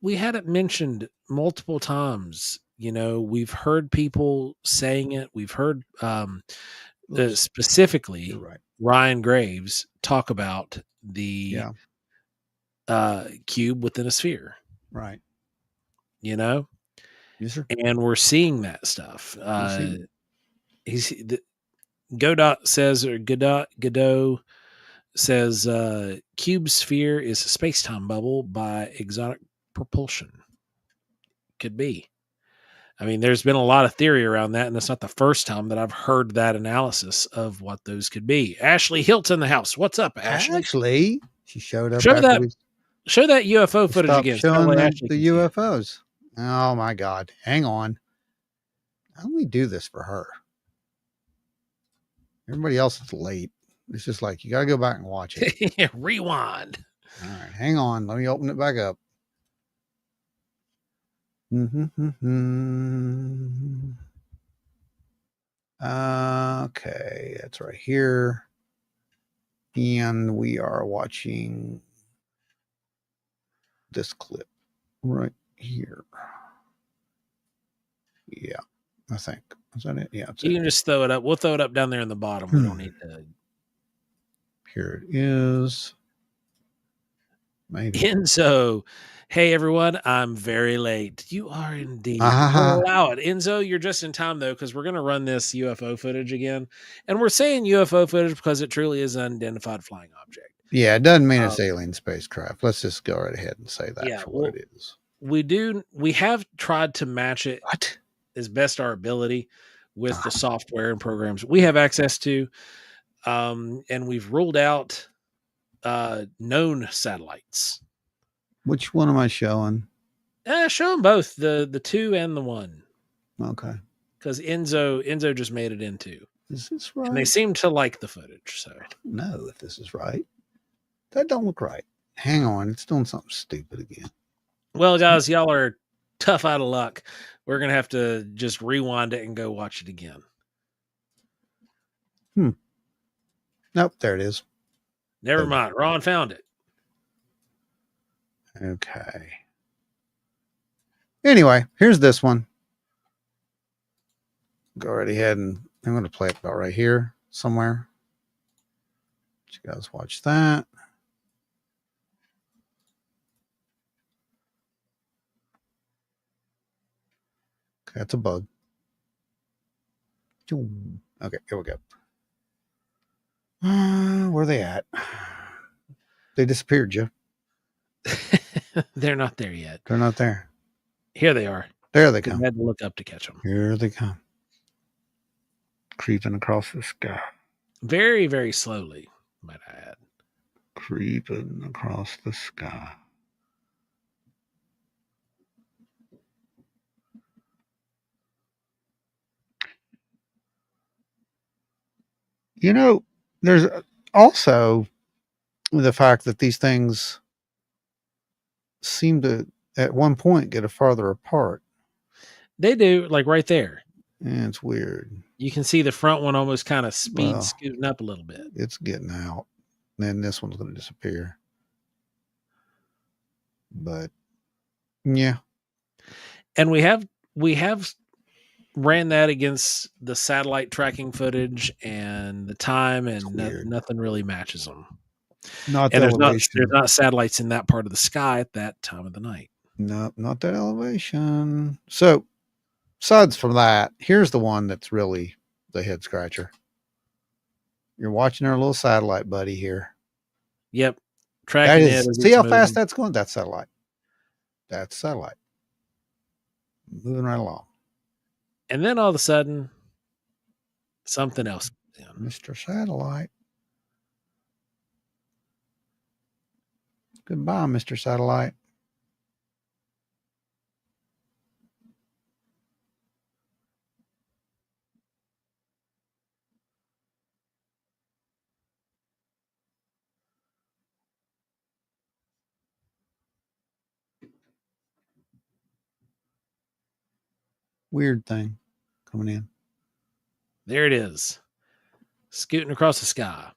We had it mentioned multiple times. We've heard people saying it. We've heard specifically Ryan Graves talk about the cube within a sphere. Right. Yes, sir. And we're seeing that stuff. Godot says cube sphere is a space-time bubble by exotic propulsion. could be. I mean, there's been a lot of theory around that, and it's not the first time that I've heard that analysis of what those could be. Ashley Hilt's in the house. What's up, Ashley? Ashley, she showed up Show after that we UFO footage stopped again. showing the Ashley can see it. UFOs. Oh my God. Hang on. How do we do this for her? Everybody else is late. It's just like, you got to go back and watch it. Rewind. All right. Hang on. Let me open it back up. Okay. That's right here. And we are watching this clip right here. Yeah, I think. Is that it? Yeah. You can just throw it up. We'll throw it up down there in the bottom. We don't need to. Here it is. Maybe. Enzo. Hey, everyone. I'm very late. You are indeed. We'll allow it. Enzo, you're just in time, though, because we're going to run this UFO footage again. And we're saying UFO footage because it truly is an unidentified flying object. Yeah, it doesn't mean it's alien spacecraft. Let's just go right ahead and say that for what it is. We have tried to match it as best our ability with the software and programs we have access to. And we've ruled out known satellites. Which one am I showing? Show them both, the 2 and the 1. Okay. Because Enzo just made it in 2. Is this right? And they seem to like the footage. So I don't know if this is right. That don't look right. Hang on, it's doing something stupid again. Well, guys, y'all are tough out of luck. We're gonna have to just rewind it and go watch it again. Nope, there it is. Never mind. Ron found it. Okay. Anyway, here's this one. Go right ahead and I'm going to play it about right here somewhere. You guys watch that. Okay, that's a bug. Okay, here we go. Where are they at? They disappeared, Joe. They're not there yet. They're not there. Here they are. There they come. I had to look up to catch them. Here they come. Creeping across the sky. Very, very slowly, might I add. Creeping across the sky. You know, there's also the fact that these things seem to, at one point, get farther apart. They do, like right there. Yeah, it's weird. You can see the front one almost kind of scooting up a little bit. It's getting out. Then this one's going to disappear. But, yeah. And we have ran that against the satellite tracking footage and the time, and nothing really matches them. There's not satellites in that part of the sky at that time of the night. No, not that elevation. So, aside from that, here's the one that's really the head scratcher. You're watching our little satellite buddy here. Yep. Tracking it. See how fast that's going? That's satellite. That's satellite. Moving right along. And then all of a sudden, something else. Mr. Satellite. Goodbye, Mr. Satellite. Weird thing coming in. There it is. Scooting across the sky.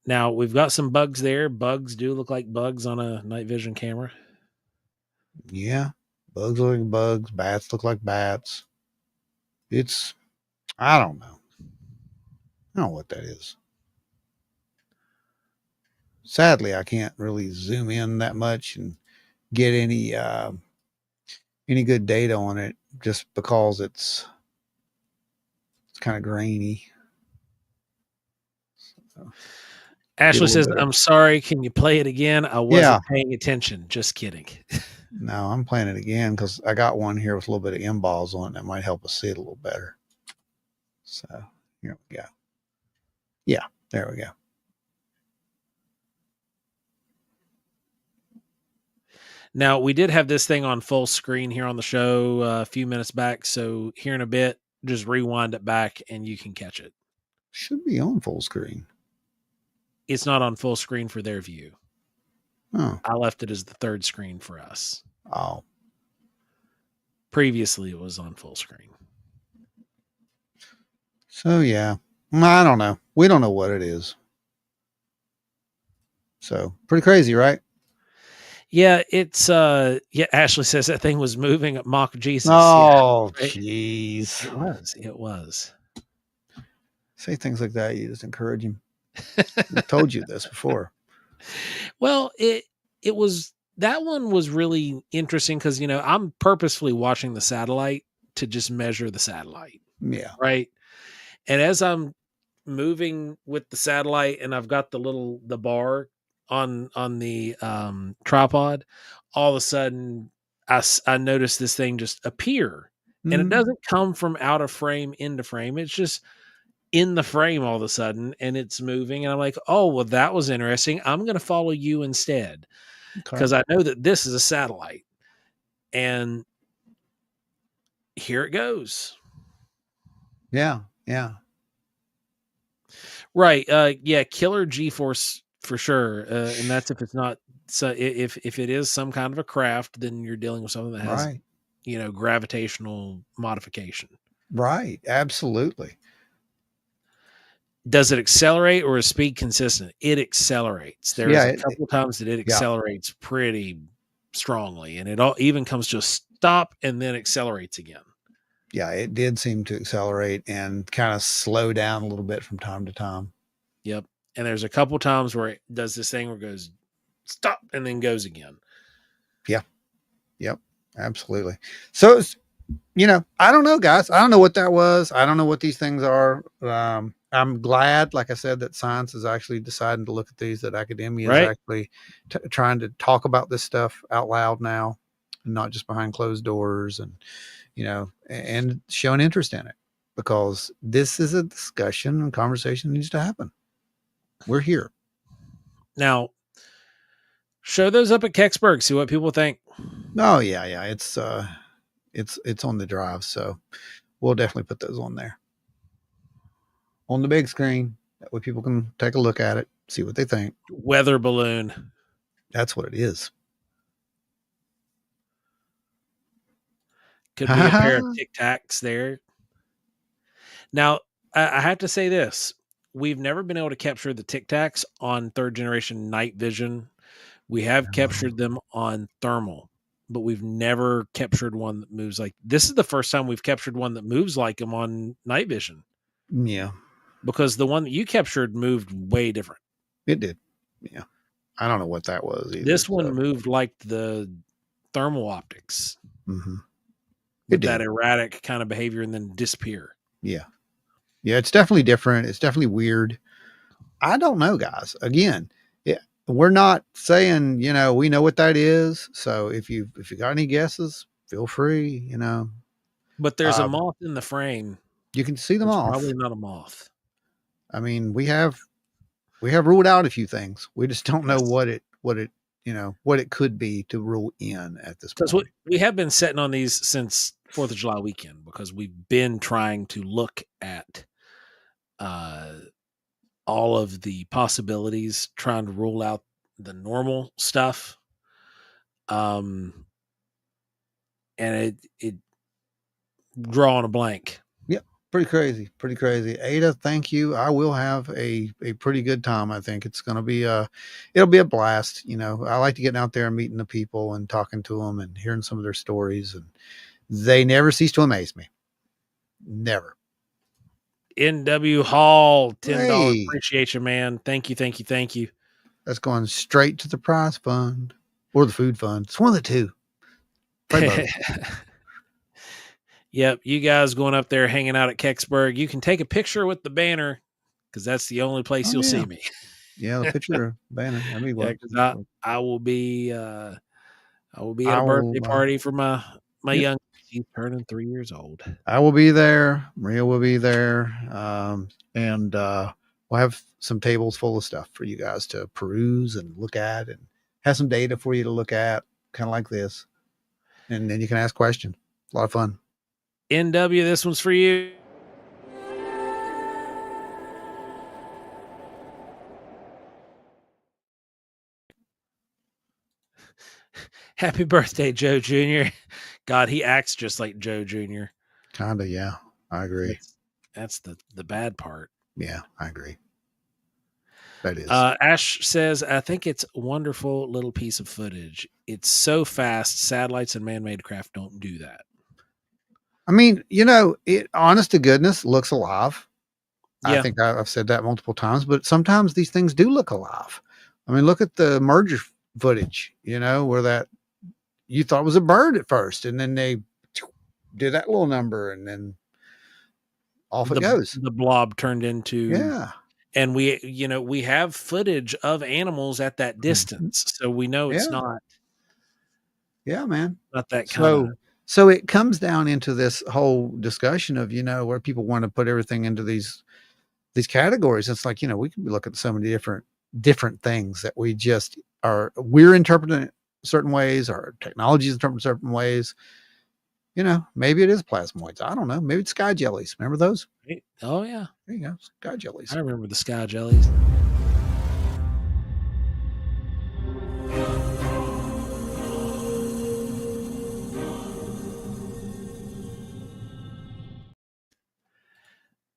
Now, we've got some bugs there. Bugs do look like bugs on a night vision camera. Yeah. Bugs look like bugs. Bats look like bats. I don't know. I don't know what that is. Sadly, I can't really zoom in that much and get any any good data on it just because it's kind of grainy. So, Ashley says, "I'm sorry. Can you play it again? I wasn't paying attention. Just kidding." No, I'm playing it again because I got one here with a little bit of M-balls on it that might help us see it a little better. So here we go. Yeah, there we go. Now, we did have this thing on full screen here on the show a few minutes back. So here in a bit, just rewind it back and you can catch it. Should be on full screen. It's not on full screen for their view. Oh. I left it as the third screen for us. Oh. Previously, it was on full screen. So, yeah. I don't know. We don't know what it is. So, pretty crazy, right? Yeah, it's Ashley says that thing was moving at Mach Jesus. Oh, jeez. It was. Say things like that, you just encourage him. I told you this before. Well, it was, that one was really interesting because, you know, I'm purposefully watching the satellite to just measure the satellite. Yeah. Right. And as I'm moving with the satellite and I've got the bar on the tripod, all of a sudden I noticed this thing just appear, and it doesn't come from out of frame into frame. It's just in the frame all of a sudden, and it's moving. And I'm like, oh, well, that was interesting. I'm going to follow you instead because I know that this is a satellite. And here it goes. Yeah. Yeah. Right. Yeah. Killer G-force for sure. And that's if it's not, so if it is some kind of a craft, then you're dealing with something that has, you know, gravitational modification. Right. Absolutely. Does it accelerate or is speed consistent? It accelerates. There's a couple of times that it accelerates pretty strongly, and it all even comes to a stop and then accelerates again. Yeah, it did seem to accelerate and kind of slow down a little bit from time to time. Yep. And there's a couple times where it does this thing where it goes stop and then goes again. Yeah. Yep. Absolutely. So, you know, I don't know, guys. I don't know what that was. I don't know what these things are. I'm glad, like I said, that science is actually deciding to look at these, that academia is actually trying to talk about this stuff out loud now, and not just behind closed doors, and, you know, and showing interest in it, because this is a discussion and conversation that needs to happen. We're here. Now, show those up at Kecksburg. See what people think. Oh, yeah. Yeah. It's on the drive. So we'll definitely put those on there on the big screen. That way people can take a look at it, see what they think. Weather balloon. That's what it is. Could be a pair of TicTacs there. Now, I have to say this. We've never been able to capture the TicTacs on third generation night vision. We have captured them on thermal, but we've never captured one that moves like this. Is the first time we've captured one that moves like them on night vision. Yeah. Because the one that you captured moved way different. It did. Yeah. I don't know what that was either. This one moved like the thermal optics. Mm-hmm. With that erratic kind of behavior and then disappear. Yeah. Yeah. It's definitely different. It's definitely weird. I don't know, guys. Again, we're not saying, you know, we know what that is. So if you got any guesses, feel free, you know. But there's a moth in the frame. You can see the moth. Probably not a moth. I mean, we have ruled out a few things. We just don't know what it, you know, what it could be to rule in at this point. Because we have been setting on these since 4th of July weekend, because we've been trying to look at all of the possibilities, trying to rule out the normal stuff. And it drawing a blank. Yep. Pretty crazy. Ada, thank you. I will have a pretty good time. I think it's going to be it'll be a blast. You know, I like to get out there and meeting the people and talking to them and hearing some of their stories, and they never cease to amaze me. Never. NW Hall, $10. Appreciate you, man. Thank you. That's going straight to the prize fund or the food fund. It's one of the two. Yep, you guys going up there hanging out at Kecksburg, you can take a picture with the banner because that's the only place you'll see me. Yeah, the picture banner. I mean, Yeah, because I will be at a birthday party for my young. He's turning 3 years old. I will be there. Maria will be there, and we'll have some tables full of stuff for you guys to peruse and look at, and have some data for you to look at, kind of like this, and then you can ask questions. A lot of fun. NW, this one's for you. Happy birthday, Joe Jr. God, he acts just like Joe Jr. Kinda, yeah. I agree. That's the bad part. Yeah, I agree. That is. Ash says, I think it's a wonderful little piece of footage. It's so fast. Satellites and man-made craft don't do that. I mean, it honest to goodness looks alive. Yeah. I think I've said that multiple times, but sometimes these things do look alive. I mean, look at the merger footage, where that you thought it was a bird at first, and then they did that little number, and then off it goes. The blob turned into, yeah. And we have footage of animals at that distance, so we know it's not. Yeah, man. Not that kind of. So it comes down into this whole discussion of, where people want to put everything into these categories. It's like, we can be looking at so many different things that we're interpreting it certain ways, our technology is interpreted certain ways. Maybe it is plasmoids. I don't know. Maybe it's sky jellies. Remember those? Oh yeah. There you go. Sky jellies. I remember the sky jellies.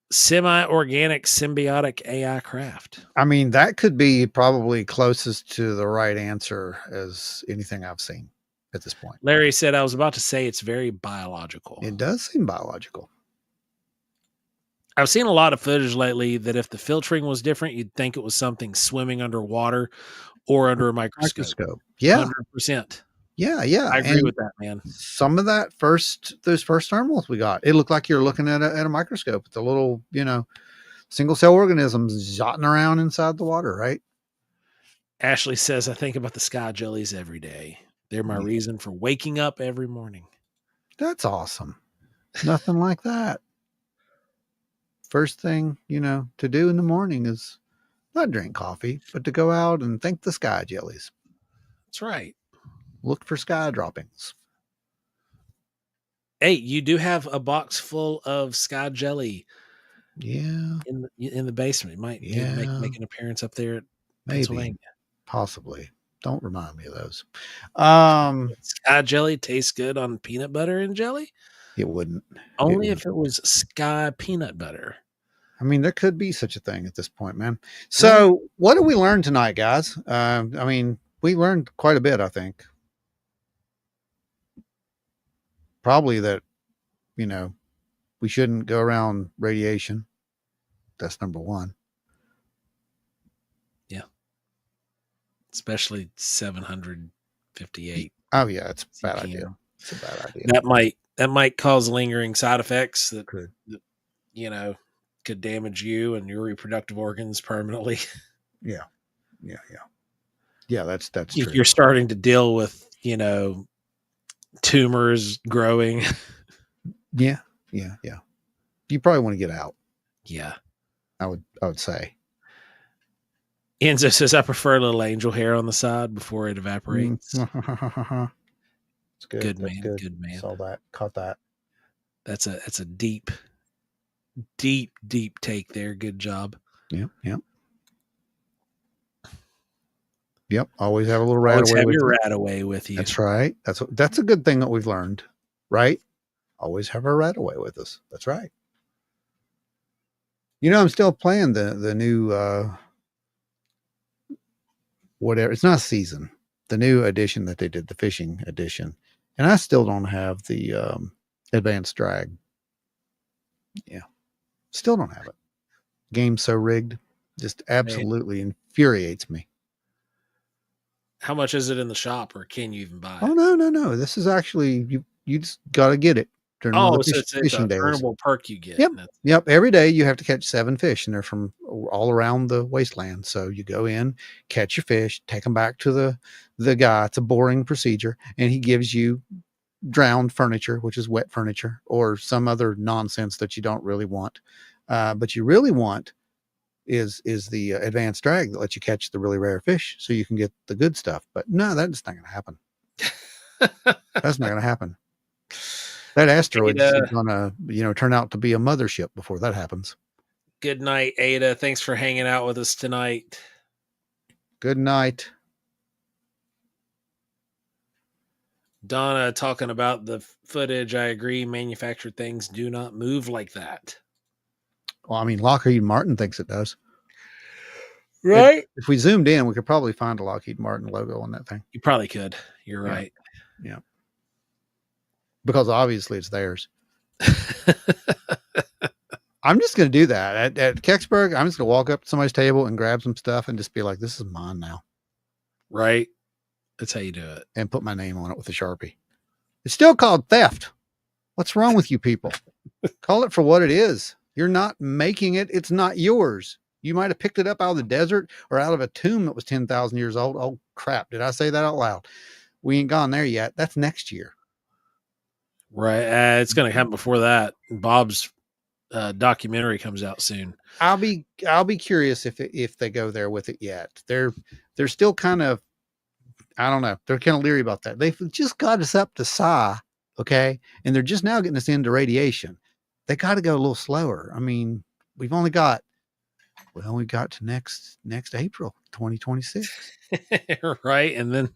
Semi-organic symbiotic AI craft. I mean, that could be probably closest to the right answer as anything I've seen at this point. Larry said, I was about to say it's very biological. It does seem biological. I've seen a lot of footage lately that if the filtering was different, you'd think it was something swimming underwater or under a microscope. Yeah. 100%. Yeah. I agree with that, man. Some of those first thermals we got, it looked like you're looking at a microscope with the little, single cell organisms jotting around inside the water, right? Ashley says, I think about the sky jellies every day. They're my reason for waking up every morning. That's awesome. Nothing like that. First thing, to do in the morning is not drink coffee, but to go out and thank the sky jellies. That's right. Look for sky droppings. Hey, you do have a box full of sky jelly. Yeah. In the basement. It might make an appearance up there at Pennsylvania. Possibly. Don't remind me of those. Sky jelly tastes good on peanut butter and jelly? It wouldn't. Only if it was sky peanut butter. I mean, there could be such a thing at this point, man. So what did we learn tonight, guys? I mean, we learned quite a bit, I think. Probably that, we shouldn't go around radiation. That's number one. Yeah. Especially 758. Oh yeah, it's a bad idea. It's a bad idea. That might cause lingering side effects that could damage you and your reproductive organs permanently. Yeah. That's true. You're starting to deal with, tumors growing. Yeah. You probably want to get out. Yeah. I would say. Enzo says, I prefer a little angel hair on the side before it evaporates. It's good. Good man. Good man. Saw that. Caught that. That's a deep take there. Good job. Yep. Always have a little rat away with you. Rat away with you. That's right. That's a good thing that we've learned, right? Always have our rat away with us. That's right. I'm still playing the new whatever. It's not season. The new edition that they did, the fishing edition, and I still don't have the advanced drag. Yeah, still don't have it. Game's so rigged, just absolutely infuriates me. How much is it in the shop, or can you even buy Oh, it? no. This is actually, you just got to get it during one of the So it's fishing an days. earnable perk you get. Yep. Every day you have to catch 7 fish, and they're from all around the wasteland. So you go in, catch your fish, take them back to the guy. It's a boring procedure, and he gives you drowned furniture, which is wet furniture, or some other nonsense that you don't really want. But you really want is the advanced drag that lets you catch the really rare fish, so you can get the good stuff. But no, that's not going to happen. That's not going to happen. That asteroid is going to, turn out to be a mothership before that happens. Good night, Ada. Thanks for hanging out with us tonight. Good night. Donna talking about the footage. I agree. Manufactured things do not move like that. Well, I mean, Lockheed Martin thinks it does. Right? If we zoomed in, we could probably find a Lockheed Martin logo on that thing. You probably could. You're right. Yeah. Because obviously it's theirs. I'm just going to do that at Kecksburg. I'm just going to walk up to somebody's table and grab some stuff and just be like, this is mine now. Right. That's how you do it. And put my name on it with a Sharpie. It's still called theft. What's wrong with you people? Call it for what it is. You're not making it. It's not yours. You might have picked it up out of the desert or out of a tomb that was 10,000 years old. Oh crap. Did I say that out loud? We ain't gone there yet. That's next year. Right. It's going to happen before that. Bob's documentary comes out soon. I'll be curious if they go there with it yet. They're still kind of, I don't know. They're kind of leery about that. They've just got us up to psi. Okay. And they're just now getting us into radiation. They got to go a little slower. I mean, we only got to next April, 2026. Right. And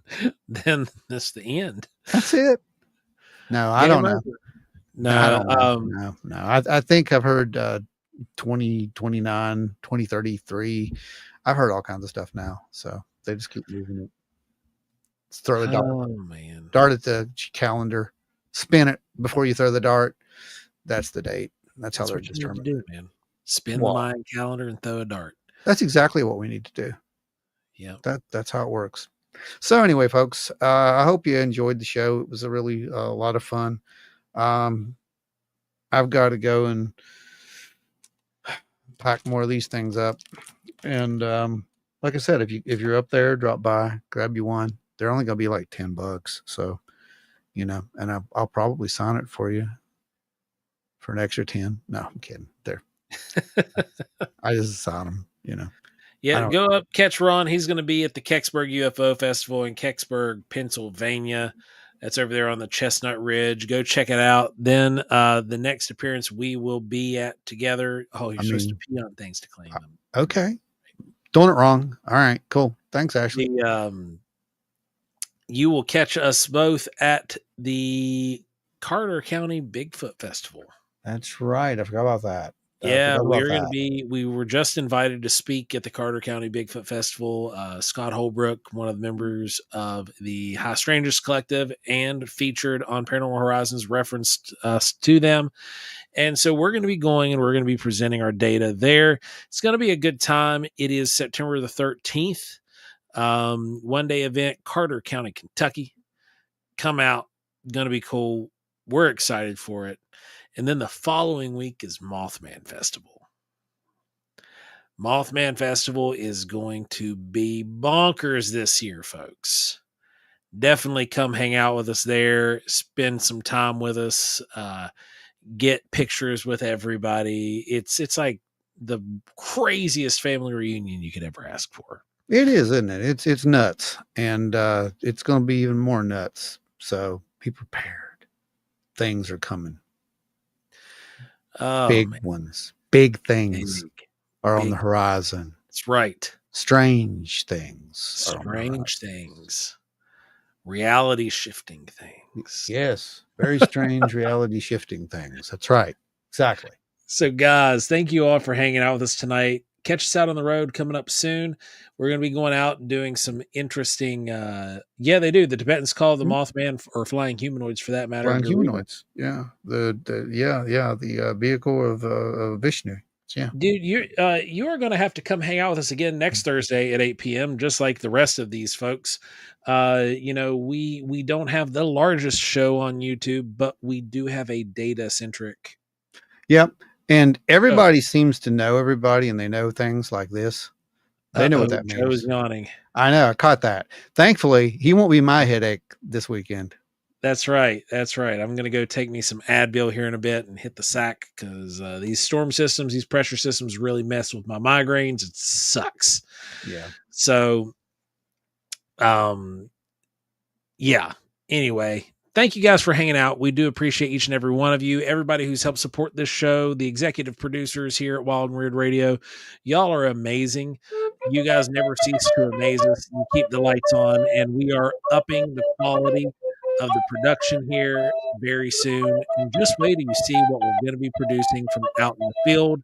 then that's the end. That's it. No, I don't know. No. I think I've heard 2029, 2033. I've heard all kinds of stuff now. So they just keep moving it. Let's throw the dart. Oh man. Dart at the calendar. Spin it before you throw the dart. That's the date. That's how they're determined. Do, man. Spin the Mayan calendar and throw a dart. That's exactly what we need to do. Yeah. That's how it works. So anyway, folks, I hope you enjoyed the show. It was a really a lot of fun. I've got to go and pack more of these things up. And like I said, if you're up there, drop by, grab you one. They're only going to be like $10. So, and I'll probably sign it for you for an extra 10. No, I'm kidding. There. I just sign them, Yeah, go up, catch Ron. He's going to be at the Kecksburg UFO Festival in Kecksburg, Pennsylvania. That's over there on the Chestnut Ridge. Go check it out. Then the next appearance we will be at together. Oh, you're supposed to pee on things to claim them. Okay. Doing it wrong. All right, cool. Thanks, Ashley. You will catch us both at the Carter County Bigfoot Festival. That's right. I forgot about that. Yeah, we were just invited to speak at the Carter County Bigfoot Festival. Scott Holbrook, one of the members of the High Strangers Collective and featured on Paranormal Horizons, referenced us to them. And so we're going to be going and we're going to be presenting our data there. It's going to be a good time. It is September the 13th. One-day event, Carter County, Kentucky. Come out. Going to be cool. We're excited for it. And then the following week is Mothman Festival. Mothman Festival is going to be bonkers this year, folks. Definitely come hang out with us there. Spend some time with us. Get pictures with everybody. It's like the craziest family reunion you could ever ask for. It is, isn't it? It's nuts. And it's going to be even more nuts. So be prepared. Things are coming. Big ones, big things are on the horizon. That's right. Strange things. Reality shifting things. Yes. Very strange reality shifting things. That's right. Exactly. So guys, thank you all for hanging out with us tonight. Catch us out on the road coming up soon. We're going to be going out and doing some interesting, they do. The Tibetans call the Mothman, or flying humanoids for that matter. Flying humanoids. Yeah. The vehicle of Vishnu. Yeah. Dude, you are going to have to come hang out with us again next Thursday at 8 p.m. just like the rest of these folks. We don't have the largest show on YouTube, but we do have a data centric. Yep. And everybody seems to know everybody, and they know things like this. They know what that means. Joe's yawning. I know. I caught that. Thankfully, he won't be my headache this weekend. That's right. That's right. I'm going to go take me some Advil here in a bit and hit the sack because these storm systems, these pressure systems really mess with my migraines. It sucks. Yeah. So, yeah. Anyway, thank you guys for hanging out. We do appreciate each and every one of you. Everybody who's helped support this show, the executive producers here at Wild and Weird Radio, y'all are amazing. You guys never cease to amaze us. You keep the lights on, and we are upping the quality of the production here very soon. And just wait till you see what we're going to be producing from out in the field.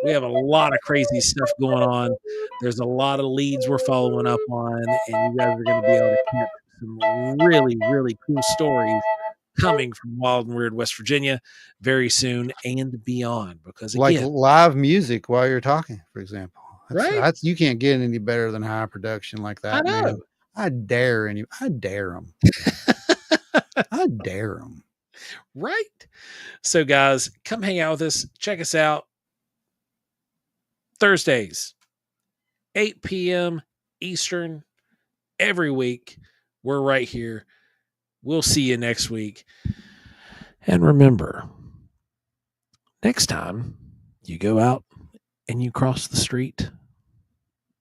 We have a lot of crazy stuff going on. There's a lot of leads we're following up on, and you guys are going to be able to catch some really, really cool stories coming from Wild and Weird West Virginia very soon and beyond. Because again, like live music while you're talking, for example. Right? You can't get any better than high production like that. I know. Man. I dare them. I dare them. Right. So, guys, come hang out with us. Check us out. Thursdays, 8 p.m. Eastern, every week. We're right here. We'll see you next week. And remember, next time you go out and you cross the street,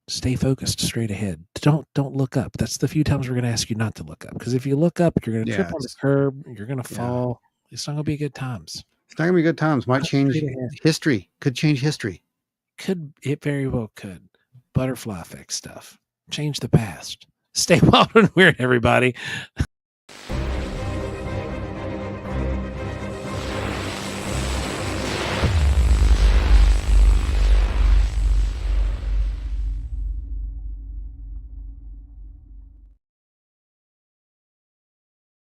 stay focused straight ahead. Don't look up. That's the few times we're going to ask you not to look up. Because if you look up, you're going to trip on the curb. You're going to fall. It's not going to be good times. It's not going to be good times. Might change history. Could change history. It very well could. Butterfly effect stuff. Change the past. Stay wild and weird, everybody.